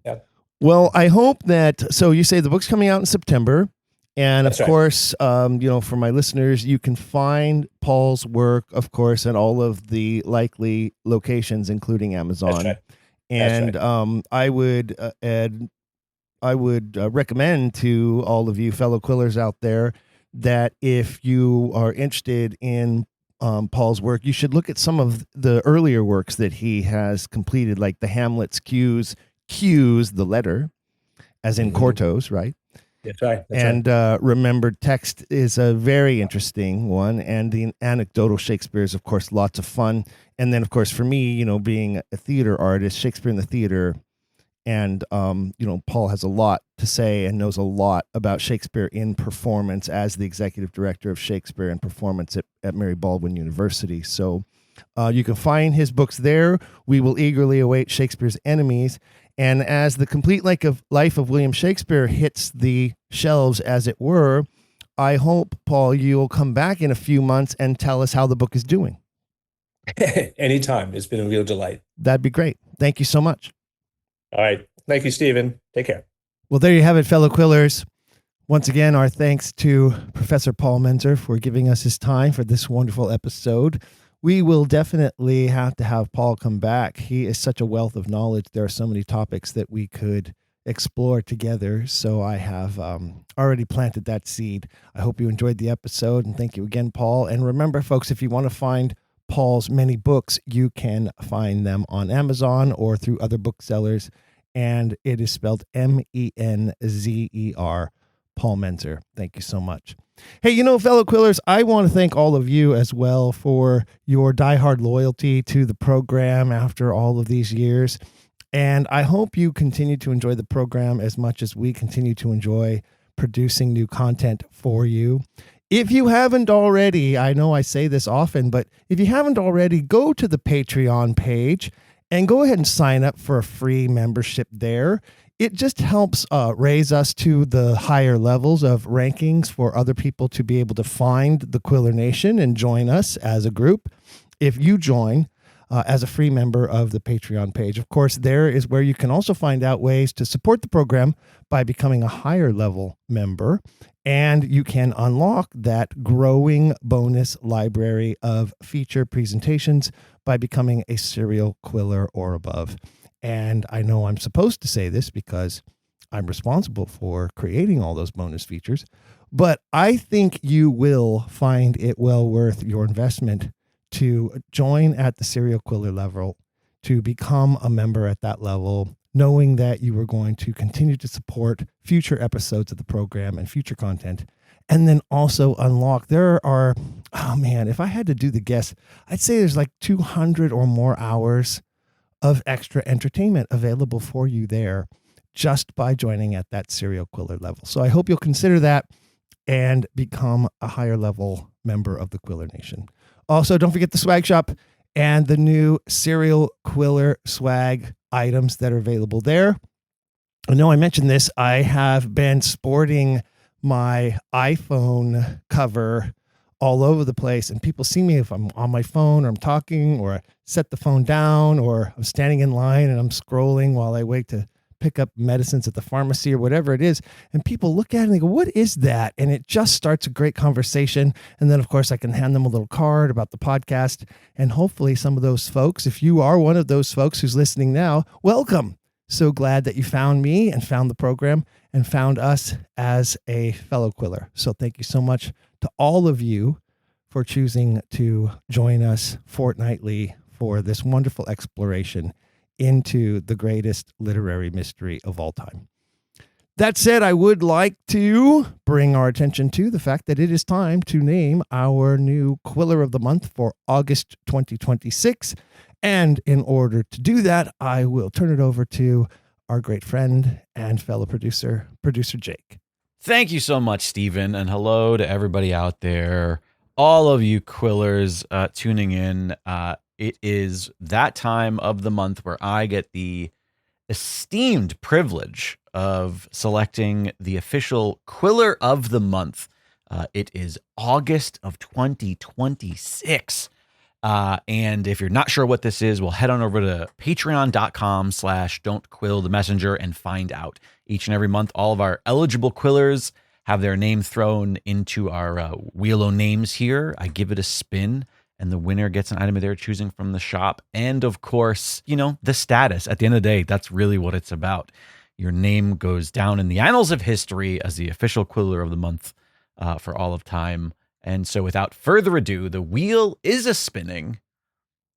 Yep. Well, I hope that, so you say the book's coming out in September. And of That's right. course, for my listeners, you can find Paul's work, of course, at all of the likely locations, including Amazon. That's right. And That's I would recommend to all of you fellow quillers out there that if you are interested in Paul's work, you should look at some of the earlier works that he has completed, like the Hamlet's Q's, the letter, as in quartos, right? That's right. That's And Remembered Text is a very interesting one. And the anecdotal Shakespeare is, of course, lots of fun. And then, of course, for me, being a theater artist, Shakespeare in the theater, and, Paul has a lot to say and knows a lot about Shakespeare in performance as the executive director of Shakespeare and performance at Mary Baldwin University. So you can find his books there. We will eagerly await Shakespeare's Enemies. And as the complete life of William Shakespeare hits the shelves, as it were, I hope, Paul, you'll come back in a few months and tell us how the book is doing. right. Anytime. It's been a real delight. That'd be great. Thank you so much. All right. Thank you, Stephen. Take care. Well, there you have it, fellow quillers. Once again, our thanks to Professor Paul Menzer for giving us his time for this wonderful episode. We will definitely have to have Paul come back. He is such a wealth of knowledge. There are so many topics that we could explore together. So I have already planted that seed. I hope you enjoyed the episode, and thank you again, Paul. And remember, folks, if you want to find Paul's many books, you can find them on Amazon or through other booksellers. And it is spelled Menzer, Paul Menzer. Thank you so much. Hey, fellow quillers, I want to thank all of you as well for your diehard loyalty to the program after all of these years. And I hope you continue to enjoy the program as much as we continue to enjoy producing new content for you. If you haven't already, I know I say this often, but if you haven't already, go to the Patreon page and go ahead and sign up for a free membership there. It just helps raise us to the higher levels of rankings for other people to be able to find the Quiller Nation and join us as a group. If you join as a free member of the Patreon page, of course, there is where you can also find out ways to support the program by becoming a higher level member. And you can unlock that growing bonus library of feature presentations by becoming a serial quiller or above. And I know I'm supposed to say this because I'm responsible for creating all those bonus features, but I think you will find it well worth your investment to join at the serial quiller level, to become a member at that level, knowing that you are going to continue to support future episodes of the program and future content. And then also unlock, there are, if I had to do the guess, I'd say there's like 200 or more hours of extra entertainment available for you there just by joining at that serial quiller level. So I hope you'll consider that and become a higher level member of the Quiller Nation. Also, don't forget the swag shop and the new serial quiller swag items that are available there. I know I mentioned this. I have been sporting my iPhone cover all over the place, and people see me if I'm on my phone or I'm talking or I set the phone down or I'm standing in line and I'm scrolling while I wait to pick up medicines at the pharmacy or whatever it is. And people look at it and they go, what is that? And it just starts a great conversation. And then, of course, I can hand them a little card about the podcast. And hopefully some of those folks, if you are one of those folks who's listening now, welcome. So glad that you found me and found the program and found us as a fellow quiller. So thank you so much to all of you for choosing to join us fortnightly for this wonderful exploration into the greatest literary mystery of all time. That said, I would like to bring our attention to the fact that it is time to name our new Quiller of the Month for August 2026. And in order to do that, I will turn it over to our great friend and fellow producer Jake. Thank you so much, Stephen, and hello to everybody out there, all of you quillers tuning in. It is that time of the month where I get the esteemed privilege of selecting the official Quiller of the Month. It is August of 2026. And if you're not sure what this is, well, head on over to patreon.com/don'tquillthemessenger and find out. Each and every month, all of our eligible quillers have their name thrown into our wheel of names here. I give it a spin, and the winner gets an item of their choosing from the shop. And of course, the status. At the end of the day, that's really what it's about. Your name goes down in the annals of history as the official Quiller of the Month for all of time. And so without further ado, the wheel is a-spinning,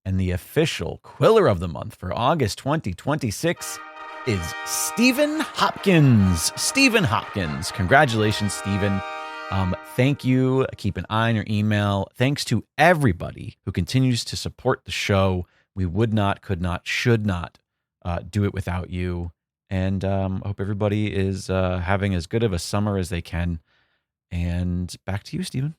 and the official Quiller of the Month for August 2026 is Stephen Hopkins. Stephen Hopkins. Congratulations, Stephen. Thank you. Keep an eye on your email. Thanks to everybody who continues to support the show. We would not, could not, should not do it without you. And I hope everybody is having as good of a summer as they can. And back to you, Stephen.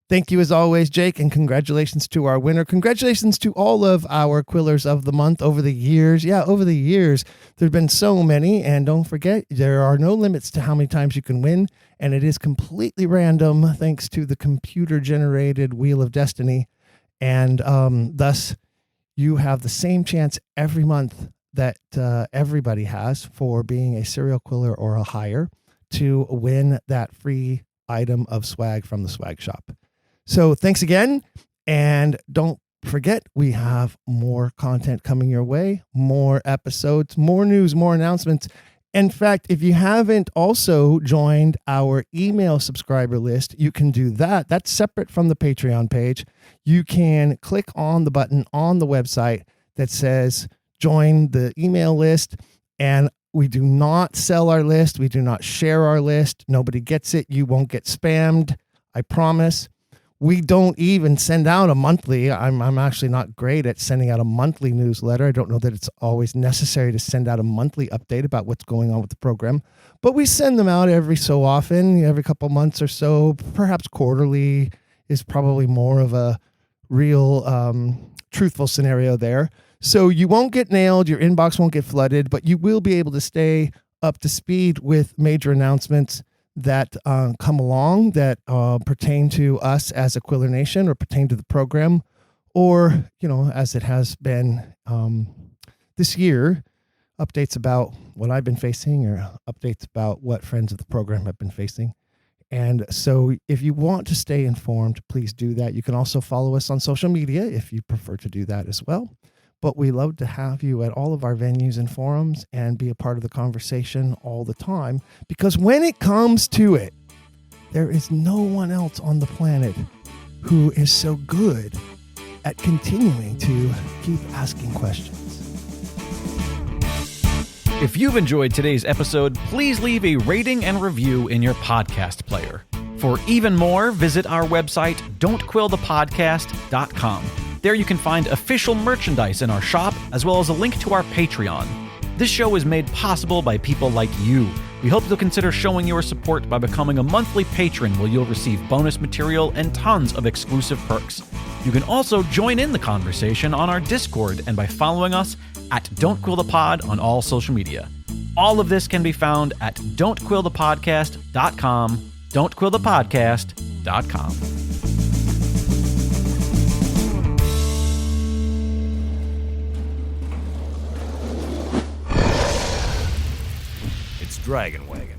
Thank you as always, Jake, and congratulations to our winner. Congratulations to all of our Quillers of the Month over the years. Yeah, over the years, there have been so many, and don't forget, there are no limits to how many times you can win, and it is completely random thanks to the computer-generated Wheel of Destiny, and thus, you have the same chance every month that everybody has for being a serial quiller or a higher to win that free item of swag from the swag shop. So thanks again, and don't forget, we have more content coming your way, more episodes, more news, more announcements. In fact, if you haven't also joined our email subscriber list, you can do that. That's separate from the Patreon page. You can click on the button on the website that says join the email list, and we do not sell our list. We do not share our list. Nobody gets it. You won't get spammed. I promise. We don't even send out a monthly. I'm actually not great at sending out a monthly newsletter. I don't know that it's always necessary to send out a monthly update about what's going on with the program, but we send them out every so often, every couple months or so. Perhaps quarterly is probably more of a real truthful scenario there. So you won't get nailed, your inbox won't get flooded, but you will be able to stay up to speed with major announcements that come along that pertain to us as a Quiller Nation or pertain to the program, or, as it has been this year, updates about what I've been facing or updates about what friends of the program have been facing. And so if you want to stay informed, please do that. You can also follow us on social media if you prefer to do that as well. But we love to have you at all of our venues and forums and be a part of the conversation all the time. Because when it comes to it, there is no one else on the planet who is so good at continuing to keep asking questions. If you've enjoyed today's episode, please leave a rating and review in your podcast player. For even more, visit our website, don'tquillthepodcast.com. There you can find official merchandise in our shop, as well as a link to our Patreon. This show is made possible by people like you. We hope you'll consider showing your support by becoming a monthly patron, where you'll receive bonus material and tons of exclusive perks. You can also join in the conversation on our Discord and by following us at Don't Quill the Pod on all social media. All of this can be found at don'tquillthepodcast.com, don'tquillthepodcast.com. Dragon Wagon.